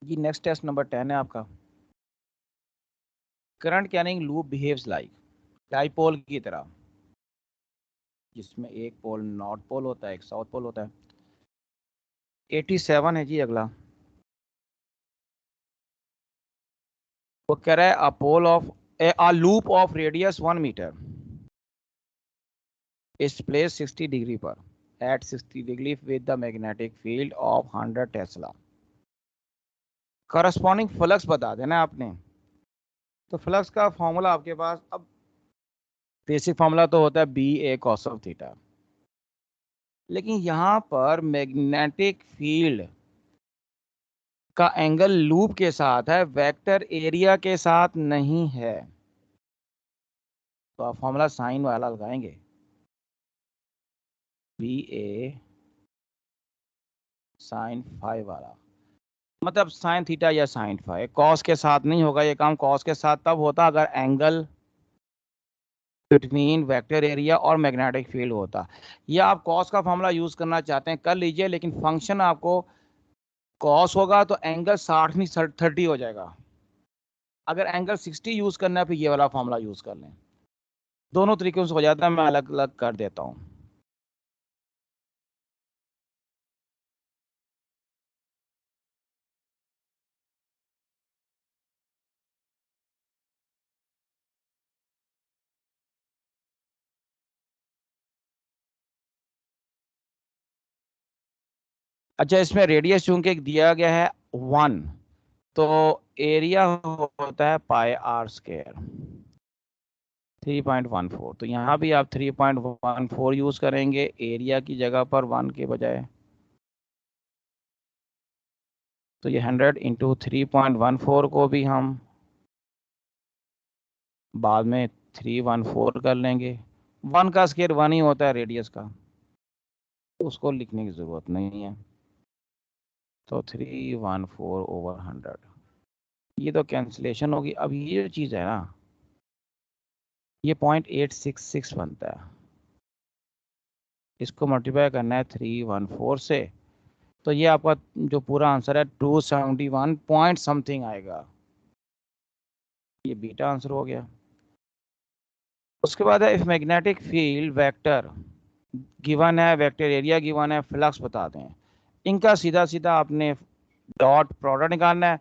जी नेक्स्ट टेस्ट नंबर 10 है आपका। Current carrying loop behaves like dipole की तरह, जिसमें एक पोल नॉर्थ पोल होता है, एक साउथ पोल होता है। 87 है जी अगला। वो कह रहा है a pole of a loop of radius 1 meter is placed 60 degree पर at 60 degree with the magnetic field of 100 Tesla। Corresponding flux बता देना आपने। तो फ्लक्स का फॉर्मूला आपके पास, अब बेसिक फॉर्मूला तो होता है BA cos of थीटा। लेकिन यहाँ पर मैग्नेटिक फील्ड का एंगल लूप के साथ है, वेक्टर एरिया के साथ नहीं है। तो आप फॉर्मूला साइन वाला लगाएंगे, बी ए साइन फाइव वाला, मतलब साइन थीटा या साइन फाइव। कॉस के साथ नहीं होगा ये काम। कॉस के साथ तब होता अगर एंगल बिटवीन वेक्टर एरिया और मैग्नेटिक फील्ड होता। या आप कॉस का फॉर्मूला यूज करना चाहते हैं कर लीजिए, लेकिन फंक्शन आपको कॉस होगा तो एंगल 60 नहीं 30 हो जाएगा। अगर एंगल 60 यूज करना है फिर ये वाला फॉर्मूला यूज कर लें। दोनों तरीकों से हो जाता है, मैं अलग अलग कर देता हूँ। अच्छा, इसमें रेडियस चूंकि दिया गया है 1, तो एरिया होता है पाई आर स्क्वायर 3.14। तो यहाँ भी आप 3.14 यूज करेंगे एरिया की जगह पर 1 के बजाय। तो ये 100 इंटू 3.14 को भी हम बाद में 314 कर लेंगे। 1 का स्क्वायर 1 ही होता है रेडियस का, तो उसको लिखने की जरूरत नहीं है। तो 314/100, ये तो कैंसिलेशन होगी। अब ये जो चीज़ है ना, ये 0.866 बनता है। इसको मल्टीप्लाई करना है 314 से, तो ये आपका जो पूरा आंसर है 271 पॉइंट समथिंग आएगा। ये बीटा आंसर हो गया। उसके बाद है if magnetic field vector given है, वेक्टर एरिया गिवन है, फ्लक्स बता दें। इनका सीधा सीधा आपने डॉट प्रोडक्ट निकालना है।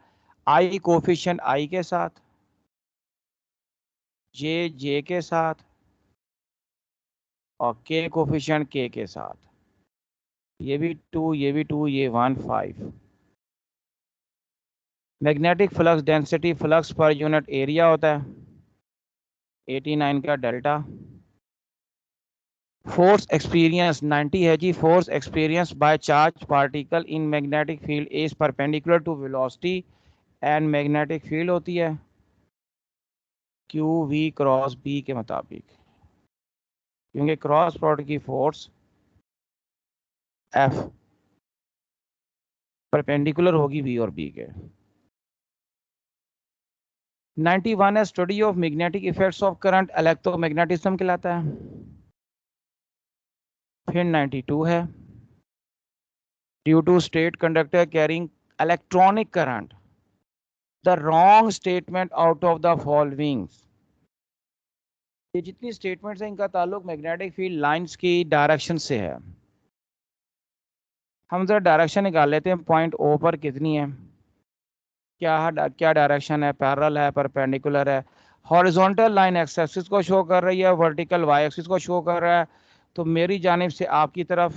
आई कोफिशिएंट आई के साथ, जे जे के साथ, और के कोफिशिएंट के साथ। ये भी 2, ये भी 2, ये 1 5। मैग्नेटिक फ्लक्स डेंसिटी फ्लक्स पर यूनिट एरिया होता है 89 का डेल्टा। फोर्स एक्सपीरियंस 90 है जी। Force experience by charge particle in magnetic field is perpendicular to velocity and magnetic field होती है क्यू वी क्रॉस बी के मुताबिक, क्योंकि क्रॉस प्रोडक्ट की फोर्स एफ परपेंडिकुलर होगी बी और बी के। 91 है study of magnetic effects of current electromagnetism कहलाता है। फिर 92 है due to straight conductor carrying electronic current the wrong statement out of the following. ये जितनी स्टेटमेंट्स हैं इनका ताल्लुक मैग्नेटिक फील्ड लाइंस की डायरेक्शन से है। हम जरा डायरेक्शन निकाल लेते हैं। पॉइंट ओ पर कितनी है, क्या डायरेक्शन है, पैरेलल है, परपेंडिकुलर है। हॉरिजॉन्टल लाइन एक्स एक्सिस को शो कर रही है, वर्टिकल वाई एक्सिस को शो कर रहा है। तो मेरी जानिब से आपकी तरफ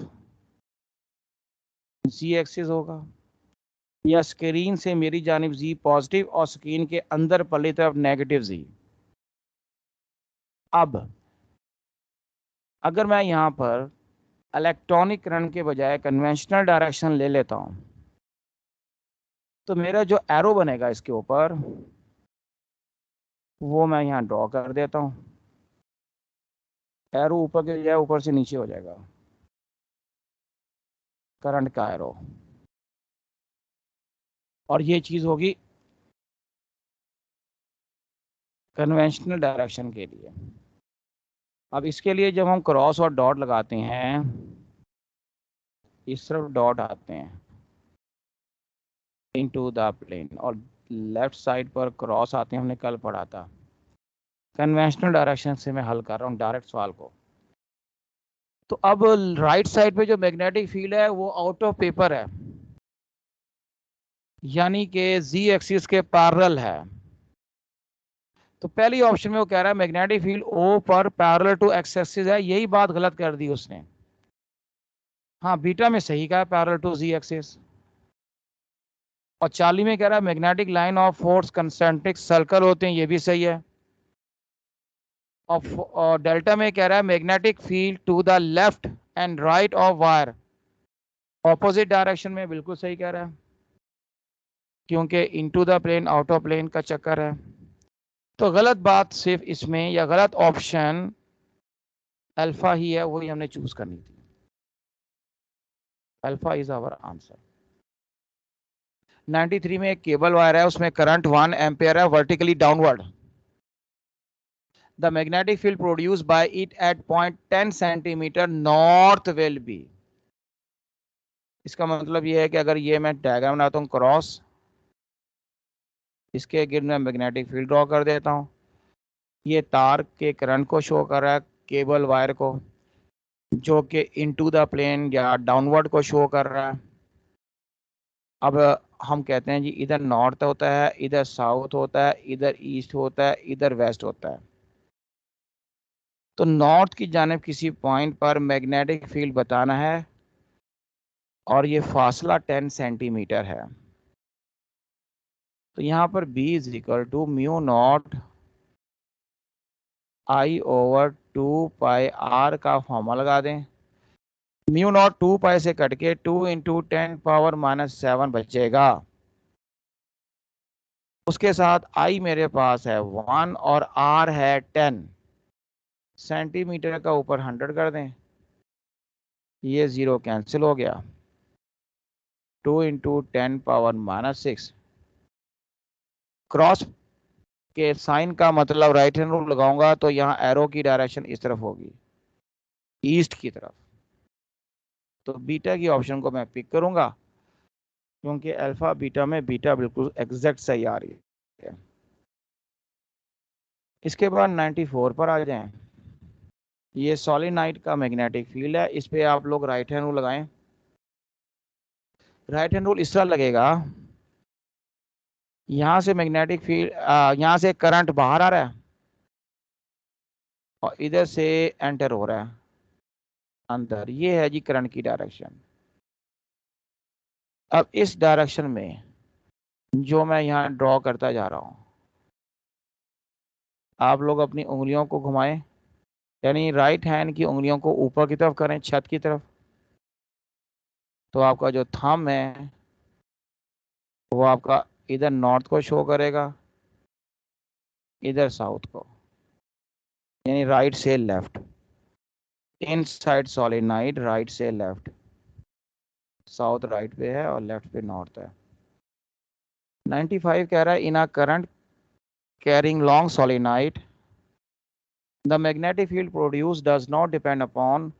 जी एक्सिस होगा, या स्क्रीन से मेरी जानिब जी पॉजिटिव और स्क्रीन के अंदर पल्ली तरफ नेगेटिव जी। अब अगर मैं यहाँ पर इलेक्ट्रॉनिक करंट के बजाय कन्वेंशनल डायरेक्शन ले लेता हूँ, तो मेरा जो एरो बनेगा इसके ऊपर वो मैं यहाँ ड्रॉ कर देता हूँ। एरो ऊपर के बजाय ऊपर से नीचे हो जाएगा, करंट का एरो। और ये चीज़ होगी कन्वेंशनल डायरेक्शन के लिए। अब इसके लिए जब हम क्रॉस और डॉट लगाते हैं, इस तरफ डॉट आते हैं इनटू द प्लेन, और लेफ्ट साइड पर क्रॉस आते हैं। हमने कल पढ़ा था। कन्वेंशनल डायरेक्शन से मैं हल कर रहा हूँ डायरेक्ट सवाल को। तो अब राइट साइड पे जो मैग्नेटिक फील्ड है वो आउट ऑफ पेपर है, यानी कि जी एक्सिस के पैरेलल है। तो पहली ऑप्शन में वो कह रहा है मैग्नेटिक फील्ड ओ पर पैरेलल टू एक्स एक्सिस है। यही बात गलत कर दी उसने। हाँ, बीटा में सही कहा पैरेलल टू जी एक्सिस। और 40 में कह रहा है magnetic line of force concentric circle होते हैं, ये भी सही है। और डेल्टा में कह रहा है magnetic field to the left and right of wire, opposite direction में, बिल्कुल सही कह रहा है, क्योंकि into the plane out of plane का चक्कर है। तो गलत बात सिर्फ इसमें, या गलत ऑप्शन अल्फा ही है, वही हमने चूज करनी थी। Alpha is our answer. 93 में एक केबल वायर है, उसमें करंट 1 एम्पेयर है vertically downward. The magnetic field produce by it at point 10 centimetre north will be. इसका मतलब ये है कि अगर ये मैं डायग्राम बनाता हूँ क्रॉस, इसके गिर्द में मैग्नेटिक फील्ड ड्रॉ कर देता हूँ। ये तार के करंट को शो कर रहा है, केबल वायर को, जो कि इनटू द प्लेन या डाउनवर्ड को शो कर रहा है। अब हम कहते हैं जी इधर नॉर्थ होता है, इधर साउथ होता है, इधर ईस्ट होता है, इधर वेस्ट होता है। तो नॉर्थ की जानिब किसी पॉइंट पर मैग्नेटिक फील्ड बताना है, और ये फासला 10 सेंटीमीटर है। तो यहाँ पर B is equal to mu naught I over 2πr का फॉर्मूला लगा दें। म्यू नॉट 2π से कट के 2 इंटू 10⁻⁻7 बचेगा। उसके साथ I मेरे पास है 1 और R है 10 सेंटीमीटर का, ऊपर 100 कर दें, ये 0 कैंसिल हो गया। 2 इंटू 10⁻⁻6। क्रॉस के साइन का मतलब राइट हैंड रूल लगाऊंगा तो यहाँ एरो की डायरेक्शन इस तरफ होगी, ईस्ट की तरफ। तो बीटा की ऑप्शन को मैं पिक करूंगा, क्योंकि अल्फा बीटा में बीटा बिल्कुल एग्जैक्ट सही आ रही है। इसके बाद 94 पर आ जाएं। ये सॉलिनाइड का मैग्नेटिक फील्ड है, इस पे आप लोग राइट हैंड रूल लगाएं। राइट हैंड रूल इस तरह लगेगा, यहां से मैग्नेटिक फील्ड, यहां से करंट बाहर आ रहा है और इधर से एंटर हो रहा है अंदर, ये है जी करंट की डायरेक्शन। अब इस डायरेक्शन में जो मैं यहाँ ड्रॉ करता जा रहा हूं, आप लोग अपनी उंगलियों को घुमाएं, यानी राइट हैंड की उंगलियों को ऊपर की तरफ करें, छत की तरफ। तो आपका जो थंब है वो आपका इधर नॉर्थ को शो करेगा, इधर साउथ को, यानी राइट से लेफ्ट। इनसाइड सॉलिनाइड राइट से लेफ्ट, साउथ राइट पे है और लेफ्ट पे नॉर्थ है। 95 कह रहा है in a current carrying long solenoid the magnetic field produce does not depend upon,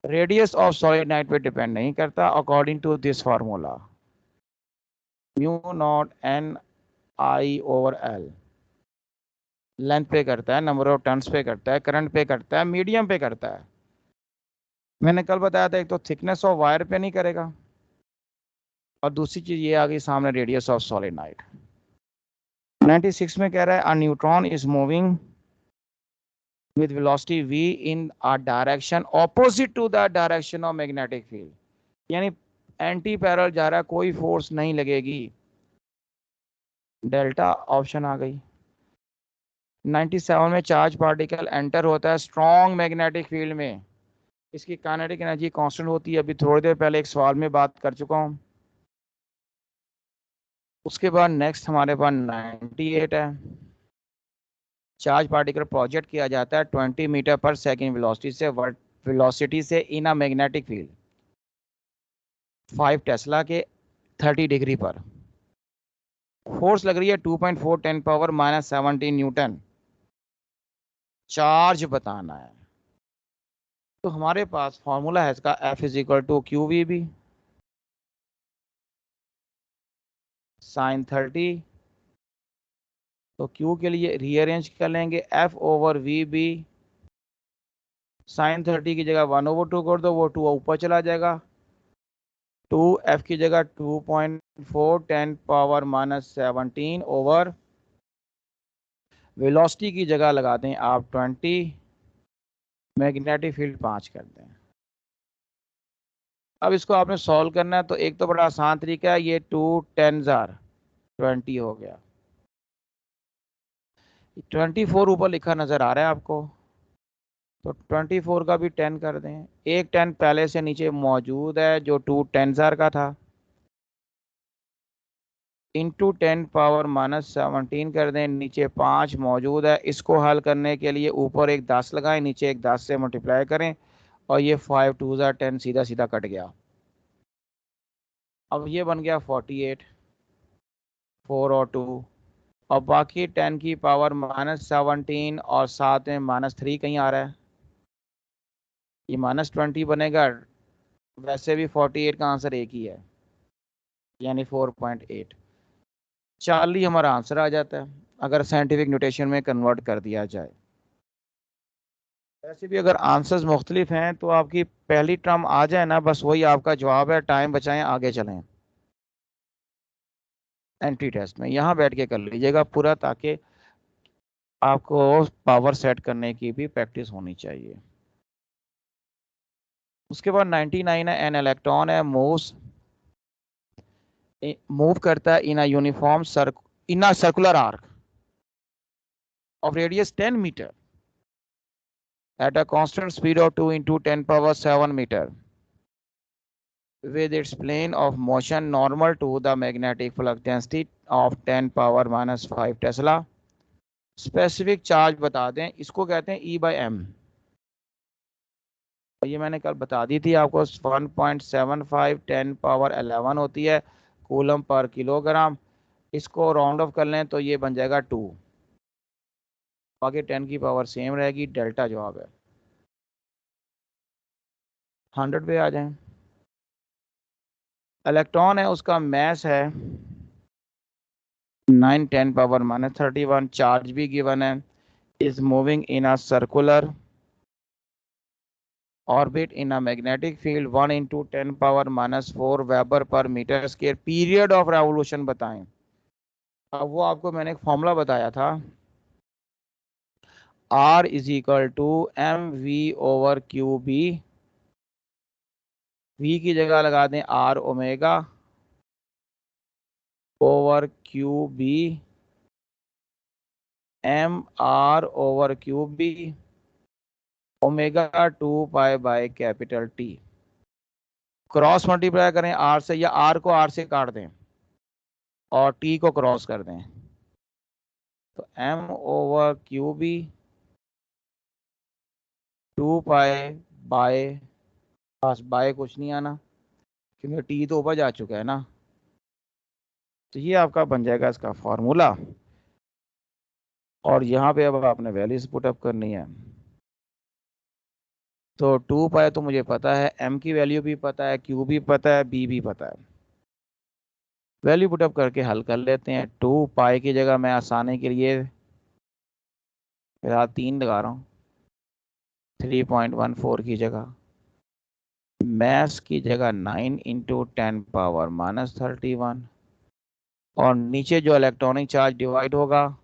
radius of solenoid पे डिपेंड नहीं करता, according to this formula mu not N I over L. Length पे करता है, नंबर ऑफ टर्न्स पे करता है, current पे करता है, मीडियम पे करता है। मैंने कल बताया था, एक तो थिकनेस ऑफ वायर पे नहीं करेगा, और दूसरी चीज ये आ गई सामने, रेडियस ऑफ सॉलिनाइड। 96 में कह रहा है a neutron is moving with velocity v in a direction opposite to the direction of magnetic field, यानी एंटी पैरेलल जा रहा है, कोई फोर्स नहीं लगेगी। डेल्टा ऑप्शन आ गई। 97 में चार्ज पार्टिकल एंटर होता है स्ट्रॉन्ग मैग्नेटिक फील्ड में, इसकी काइनेटिक एनर्जी कांस्टेंट होती है, अभी थोड़ी देर पहले एक सवाल में बात कर चुका हूं। उसके बाद नेक्स्ट हमारे पास 98 है। चार्ज पार्टिकल प्रोजेक्ट किया जाता है 20 मीटर पर सेकेंड वेलोसिटी से इन अ मैग्नेटिक फील्ड 5 टेस्ला के 30 डिग्री पर। फोर्स लग रही है 2.4 10⁻⁻17 न्यूटन। चार्ज बताना है, तो हमारे पास फॉर्मूला है इसका, F is equal to Q V B sine 30। तो Q के लिए रीअरेंज कर लेंगे, F over V B, sine 30 की जगह 1/2 कर दो, वो 2 ऊपर चला जाएगा, 2F की जगह 2.4 10⁻⁻17 ओवर वेलोसिटी की जगह लगा दें आप 20, मैग्नेटिक फील्ड 5 कर दें। अब इसको आपने सॉल्व करना है, तो एक तो बड़ा आसान तरीका है, ये 2 10 20 हो गया। 24 ऊपर लिखा नजर आ रहा है आपको, तो 24 का भी 10 कर दें। एक 10 पहले से नीचे मौजूद है जो 2 10s का था, इंटू 10⁻17 कर दें। नीचे 5 मौजूद है, इसको हल करने के लिए ऊपर एक 10 लगाएं, नीचे एक 10 से मल्टीप्लाई करें, और ये 5 2 10 सीधा सीधा कट गया। अब ये बन गया 48, 4 और 2, और बाकी 10 की पावर -17 और साथ में -3 कहीं आ रहा है, ये -20 बनेगा। वैसे भी 48 का आंसर एक ही है, यानी 4.8। 40 हमारा आंसर आ जाता है अगर साइंटिफिक नोटेशन में कन्वर्ट कर दिया जाए। वैसे भी अगर आंसर्स मुख्तलिफ हैं तो आपकी पहली टर्म आ जाए ना, बस वही आपका जवाब है। टाइम बचाएं, आगे चलें। एंट्री टेस्ट में यहाँ बैठ के कर लीजिएगा पूरा, ताकि आपको पावर सेट करने की भी प्रैक्टिस होनी चाहिए। उसके बाद 99 है, एन इलेक्ट्रॉन है मूव करता है in a uniform in a circular arc of radius 10 metre at a constant speed of 2 into 10⁻7 meter with its plane of motion normal to the magnetic flux density of 10⁻⁻5 Tesla. Specific charge बता दें, इसको कहते हैं E/m। ये मैंने कल बता दी थी आपको, 1.75 10⁻11 होती है कूलम पर किलोग्राम। इसको राउंड ऑफ कर लें तो ये बन जाएगा 2, बाकी 10 की पावर सेम रहेगी। डेल्टा जवाब है। 100 पे आ जाएं। इलेक्ट्रॉन है, उसका मैस है 9 10⁻31, चार्ज भी गिवन है, is moving in a circular orbit in a magnetic field 1 into 10⁻⁻4 weber पर metre square. Period of revolution बताएं। अब वो आपको मैंने एक फॉर्मूला बताया था, R is equal to mv/qb। v की जगह लगा दें R omega over Q B, mr/qb omega 2π/T। Cross multiply करें R से, या R को R से काट दें और T को क्रॉस कर दें, तो m/qb 2π पास बाय कुछ नहीं आना, क्योंकि T तो ऊपर जा चुका है ना। तो ये आपका बन जाएगा इसका फॉर्मूला, और यहाँ पे अब आपने वैल्यूज पुटअप करनी है। तो 2π तो मुझे पता है, m की वैल्यू भी पता है, q भी पता है, b भी पता है। वैल्यू पुटअप करके हल कर लेते हैं। 2π की जगह मैं आसानी के लिए फिलहाल 3 लगा रहा हूँ, 3.14 की जगह, मैस की जगह 9 into 10⁻31, और नीचे जो इलेक्ट्रॉनिक चार्ज डिवाइड होगा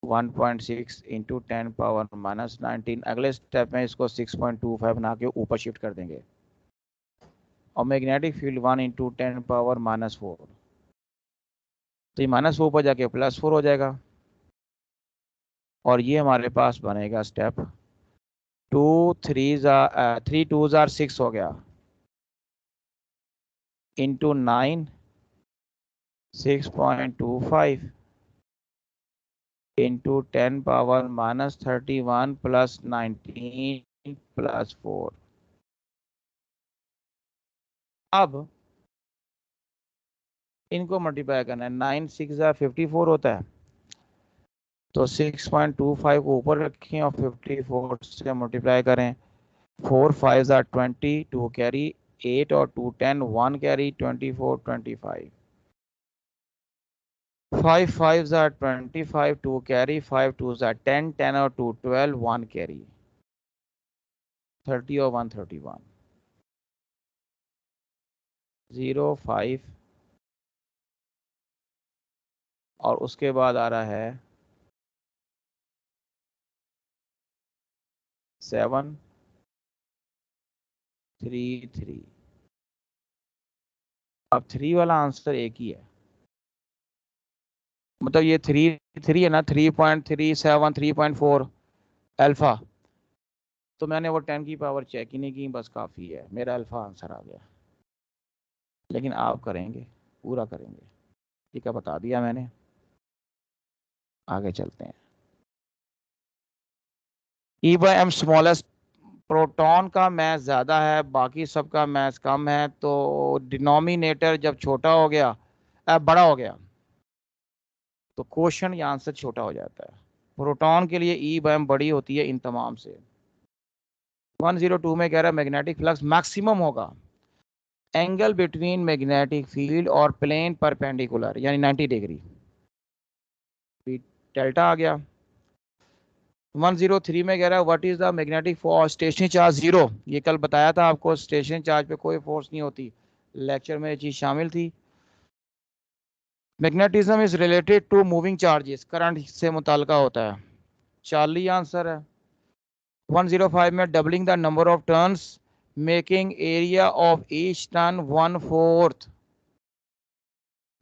1.6 into 10⁻⁻19। अगले स्टेप में इसको 6.25 बना के ऊपर शिफ्ट कर देंगे, और मैग्नेटिक फील्ड 1 into 10⁻⁻4, तो ये -4 पर जाके +4 हो जाएगा, और ये हमारे पास बनेगा स्टेप 3 2s are 6 हो गया, इंटू 9 6.25 इंटू 10⁻⁻31 + 19 + 4। अब इनको मल्टीप्लाई करना है, 9 6 54 होता है, तो 6.25 को ऊपर रखें और 54 से मल्टीप्लाई करें। 4 5 20, 2 कैरी 8 और 2 10, 1 कैरी 24 25, 5 5 25, 2 कैरी 5 2 10, 10 और 2 12, 1 कैरी 30 और 1 31, 0 5, और उसके बाद आ रहा है 7 3 3। अब 3 वाला आंसर एक ही है, मतलब ये 3 3 है ना, 3.37 3.4 अल्फा, तो मैंने वो 10 की पावर चेक ही नहीं की, बस काफ़ी है, मेरा अल्फ़ा आंसर आ गया। लेकिन आप करेंगे, पूरा करेंगे, ठीक है, बता दिया मैंने। आगे चलते हैं। ई बाई एम स्मॉलेस्ट, प्रोटॉन का मैथ ज़्यादा है, बाकी सबका मैथ कम है, तो डिनोमिनेटर जब छोटा हो गया, बड़ा हो गया, तो क्वेश्चन या आंसर छोटा हो जाता है। प्रोटॉन के लिए ई बाई एम बड़ी होती है इन तमाम से। 102 में कह रहा है मैग्नेटिक फ्लक्स मैक्सिमम होगा एंगल बिटवीन मैग्नेटिक फील्ड और प्लेन परपेंडिकुलर, यानी 90 डिग्री। डेल्टा आ गया। 103 में कह रहा है what is the magnetic force, stationary charge 0। ये कल बताया था आपको, स्टेशनरी चार्ज पे कोई फोर्स नहीं होती, लेक्चर में ये चीज शामिल थी। Magnetism is related to moving charges, current से मुताल्का होता है। चार्ली आंसर है। 105 में doubling the number of turns making area of each turn 1/4।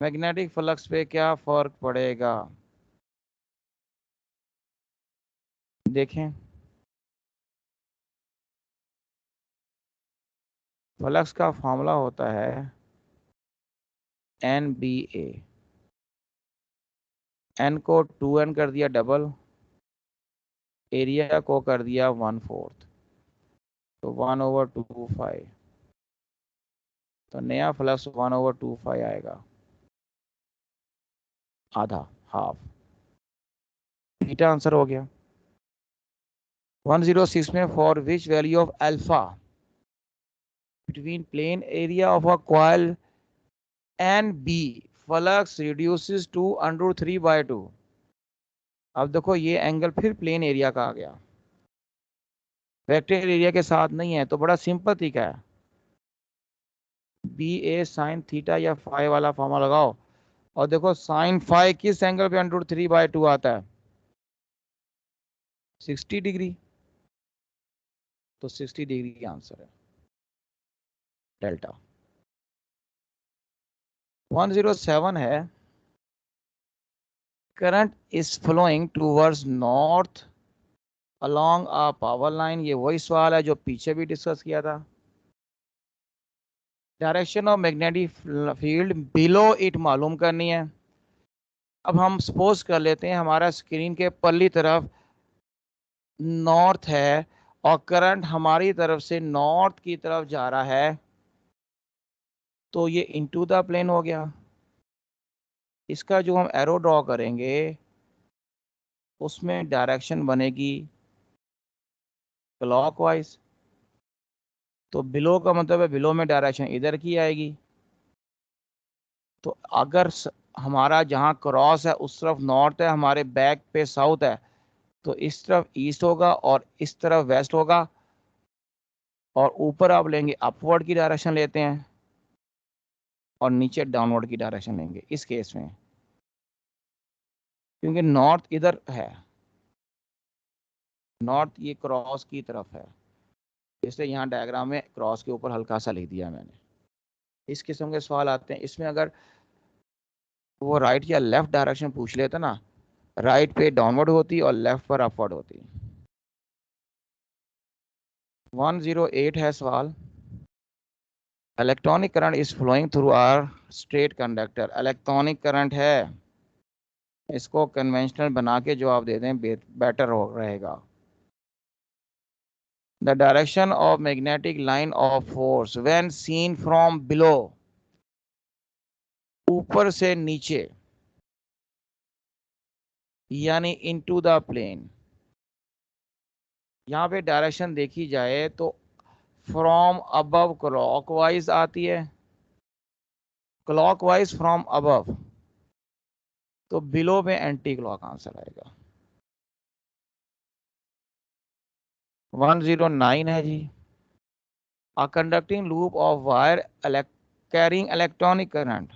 Magnetic flux पे क्या फर्क पड़ेगा, देखें। फ्लक्स का फॉर्मूला होता है NBA। n को 2n कर दिया डबल, एरिया को कर दिया 1/4, तो 1/25। तो नया फ्लक्स 1/25 आएगा, आधा, हाफ। बीटा आंसर हो गया। 106 में for which value of alpha between plane area of a coil and B flux reduces to √3/2। अब देखो ये एंगल फिर प्लेन एरिया का आ गया, वेक्टर एरिया के साथ नहीं है, तो बड़ा सिंपल तरीका है, BA साइन थीटा या फाई वाला फॉर्मूला लगाओ, और देखो साइन फाई किस एंगल पे √3/2 आता है, 60 डिग्री, तो 60 डिग्री आंसर है, डेल्टा। 107 है current is flowing towards north along a power line. ये वही सवाल है जो पीछे भी डिस्कस किया था। Direction of magnetic field below it मालूम करनी है। अब हम सपोज कर लेते हैं हमारा स्क्रीन के परली तरफ नॉर्थ है और करंट हमारी तरफ से नॉर्थ की तरफ जा रहा है, तो ये इनटू द प्लेन हो गया। इसका जो हम एरो ड्रॉ करेंगे उसमें डायरेक्शन बनेगी क्लॉकवाइज, तो बिलो का मतलब है बिलो में डायरेक्शन इधर की आएगी। तो अगर हमारा जहाँ क्रॉस है उस तरफ नॉर्थ है, हमारे बैक पे साउथ है, तो इस तरफ ईस्ट होगा और इस तरफ वेस्ट होगा, और ऊपर आप लेंगे अपवर्ड की डायरेक्शन लेते हैं और नीचे डाउनवर्ड की डायरेक्शन लेंगे इस केस में, क्योंकि नॉर्थ इधर है, नॉर्थ ये क्रॉस की तरफ है, इसलिए यहाँ डायग्राम में क्रॉस के ऊपर हल्का सा लिख दिया मैंने। इस किस्म के सवाल आते हैं, इसमें अगर वो राइट या लेफ्ट डायरेक्शन पूछ लेते ना, राइट पे डाउनवर्ड होती और लेफ्ट पर अपवर्ड होती। 108 है सवाल, electronic current is flowing through a straight conductor. Electronic current है, इसको कन्वेंशनल बना के जवाब दे दें, बेटर हो रहेगा। The direction of magnetic line of force when seen from below, ऊपर से नीचे, यानी इनटू द प्लेन। यहाँ पे डायरेक्शन देखी जाए तो फ्रॉम अबव क्लॉकवाइज आती है, क्लॉकवाइज फ्रॉम अबव, तो बिलो में एंटी क्लॉक आंसर आएगा। 109 है जी, a conducting loop of wire carrying electronic current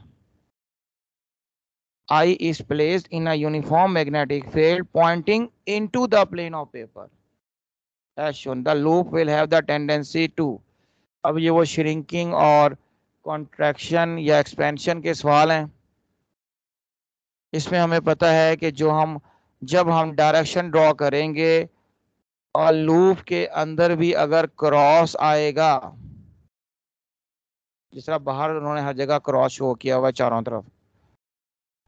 I is placed in a uniform magnetic field pointing into the plane of paper as shown. The loop will have the tendency to, अब ये वो shrinking और contraction या expansion के सवाल हैं। इसमें हमें पता है कि जब हम डायरेक्शन ड्रॉ करेंगे और लूप के अंदर भी अगर क्रॉस आएगा, जिस तरह बाहर उन्होंने हर जगह क्रॉस शो किया हुआ है चारों तरफ,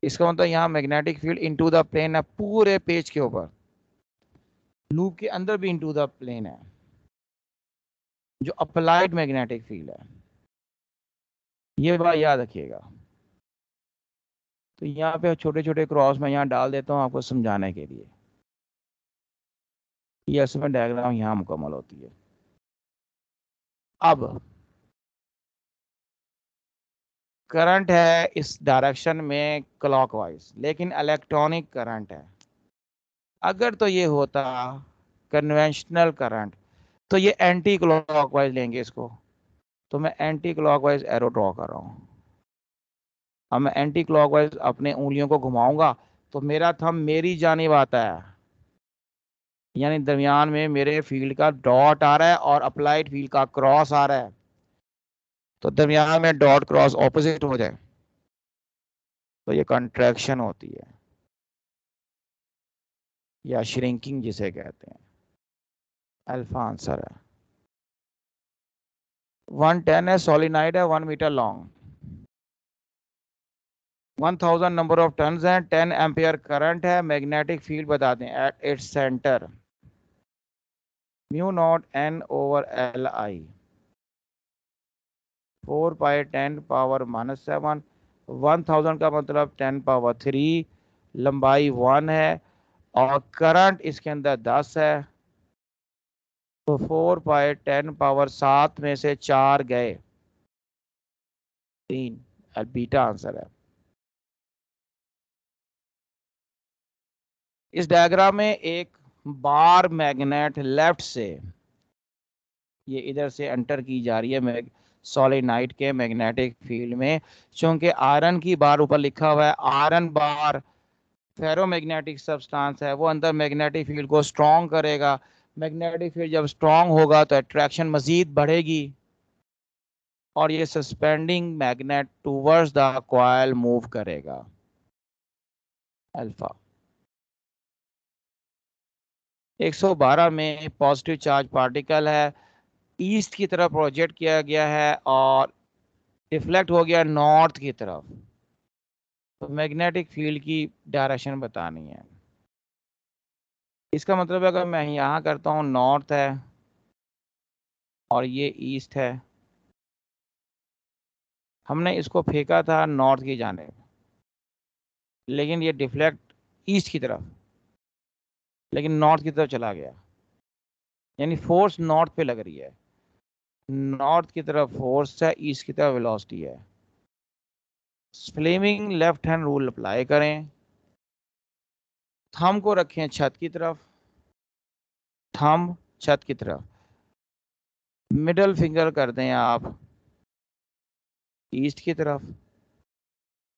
इसका मतलब यहाँ magnetic field into the plane है पूरे पेज के ऊपर, लूप के अंदर भी इनटू द प्लेन है, जो अप्लाइड मैग्नेटिक फील्ड है। ये बात याद रखिएगा। तो यहाँ पे छोटे छोटे क्रॉस मैं यहाँ डाल देता हूँ आपको समझाने के लिए। ये असल में डायग्राम यहाँ मुकम्मल होती है। अब करंट है इस डायरेक्शन में क्लॉकवाइज, लेकिन इलेक्ट्रॉनिक करंट है। अगर तो ये होता कन्वेंशनल करंट तो ये एंटी क्लॉकवाइज लेंगे इसको। तो मैं एंटी क्लॉकवाइज एरो ड्रॉ कर रहा हूँ। अब मैं एंटी क्लॉकवाइज अपने उंगलियों को घुमाऊंगा तो मेरा थंब मेरी जानिब आता है, यानी दरमियान में मेरे फील्ड का डॉट आ रहा है और अप्लाइड फील्ड का क्रॉस आ रहा है। तो दरमियान में डॉट क्रॉस ऑपोजिट हो जाए तो ये कंट्रैक्शन होती है, या श्रिंकिंग जिसे कहते हैं। अल्फा आंसर है। 110 है, सोलिनाइड है, 1 metre long, 1000 number of turns हैं, 10 एम्पियर करंट है, मैग्नेटिक फील्ड बता दें at its centre mu not N over L I 4 pi 10 power -7। 1000 का मतलब 10 पावर 3, लंबाई 1 है और करंट इसके अंदर 10 है। तो 4 पाई 10 पावर 7 में से 4 गए, 3। बीटा आंसर है। इस डायग्राम में एक बार मैग्नेट लेफ्ट से ये इधर से एंटर की जा रही है सोलेनाइड के मैग्नेटिक फील्ड में। चूंकि आयरन की बार ऊपर लिखा हुआ है, आयरन बार फेरोमैग्नेटिक सब्सटेंस है, वो अंदर मैग्नेटिक फील्ड को स्ट्रॉन्ग करेगा। मैग्नेटिक फील्ड जब स्ट्रॉन्ग होगा तो अट्रैक्शन मजीद बढ़ेगी और ये suspending magnet towards the coil move करेगा। अल्फा 112 में पॉजिटिव चार्ज पार्टिकल है, ईस्ट की तरफ प्रोजेक्ट किया गया है और रिफ्लेक्ट हो गया नॉर्थ की तरफ। तो मैग्नेटिक फील्ड की डायरेक्शन बतानी है। इसका मतलब है अगर मैं यहाँ करता हूँ नॉर्थ है और ये ईस्ट है, हमने इसको फेंका था नॉर्थ की जानिब, लेकिन ये डिफ्लेक्ट ईस्ट की तरफ, लेकिन नॉर्थ की तरफ चला गया, यानी फोर्स नॉर्थ पे लग रही है। नॉर्थ की तरफ फोर्स है, ईस्ट की तरफ वेलोसिटी है। Fleming left hand rule apply करें, थंब को रखें छत की तरफ, थंब छत की तरफ, मिडल फिंगर कर दें आप ईस्ट की तरफ,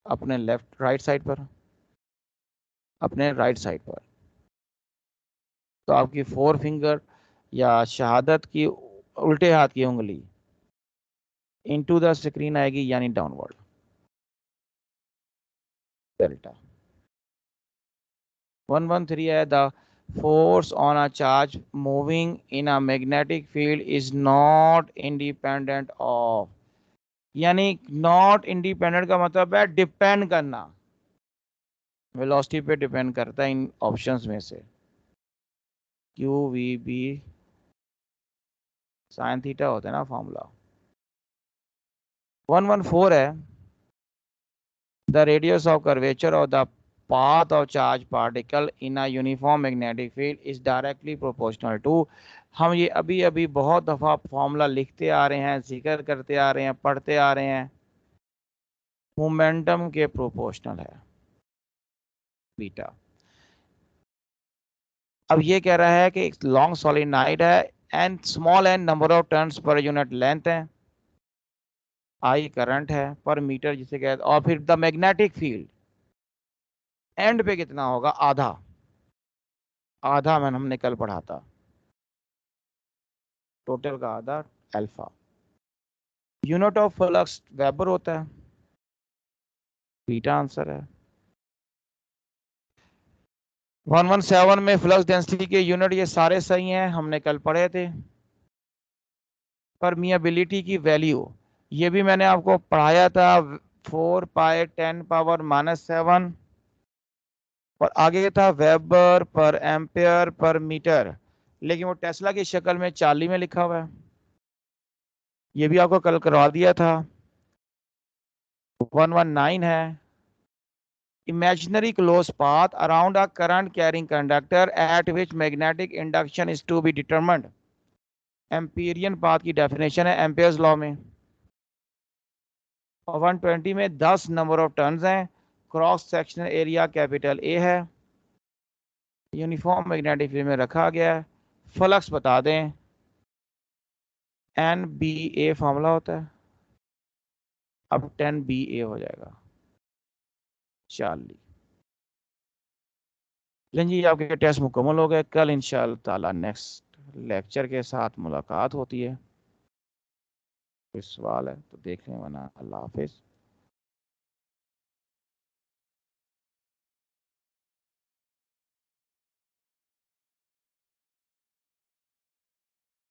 अपने लेफ्ट राइट साइड पर, अपने राइट साइड पर। तो आपकी 4 फिंगर या शहादत की उल्टे हाथ की उंगली इनटू द स्क्रीन आएगी, यानी डाउनवर्ड। डेल्टा 113 है, the force on a charge moving in a magnetic field is not independent of, यानी नॉट इंडिपेंडेंट का मतलब है डिपेंड करना, वेलोसिटी पे डिपेंड करता है। इन ऑप्शंस में से Q V B sine theta होता है ना फॉर्मूला। 114 है, the radius of curvature of the path of charge particle in a uniform magnetic field is directly proportional to, हम ये अभी अभी बहुत दफा फॉर्मूला लिखते आ रहे हैं, जिक्र करते आ रहे हैं, पढ़ते आ रहे हैं, मोमेंटम के प्रोपोर्शनल है बीटा। अब ये कह रहा है कि एक लॉन्ग सोलिनाइड है, N small N number of turns per unit length है, आई करंट है पर मीटर जिसे कहते, और फिर द मैग्नेटिक फील्ड एंड पे कितना होगा, आधा, आधा मैंने हमने कल पढ़ा था, टोटल का आधा alpha. Unit of flux weber होता है, बीटा आंसर है। 117 में फ्लक्स डेंसिटी के यूनिट ये सारे सही हैं, हमने कल पढ़े थे। परमिएबिलिटी की वैल्यू ये भी मैंने आपको पढ़ाया था, 4π10⁻⁻7, और आगे था weber per ampere per metre, लेकिन वो टेस्ला की शक्ल में चार्ली में लिखा हुआ है। ये भी आपको कल करवा दिया था। 119 है, imaginary closed path around a current carrying conductor at which magnetic induction is to be determined। Empyrean path की डेफिनेशन है एम्पेयर्स लॉ में। और 120 में 10 नंबर ऑफ टर्न्स हैं, cross sectional area capital A है, यूनिफॉर्म मैग्नेटिक फील्ड में रखा गया है। फ्लक्स बता दें, NBA फॉर्मूला होता है, अब 10BA हो जाएगा चार्ली। जी आपके टेस्ट मुकम्मल हो गए। कल इंशाअल्लाह ताला नेक्स्ट लेक्चर के साथ मुलाकात होती है। कोई सवाल है तो देख लें, वरना अल्लाह हाफिज।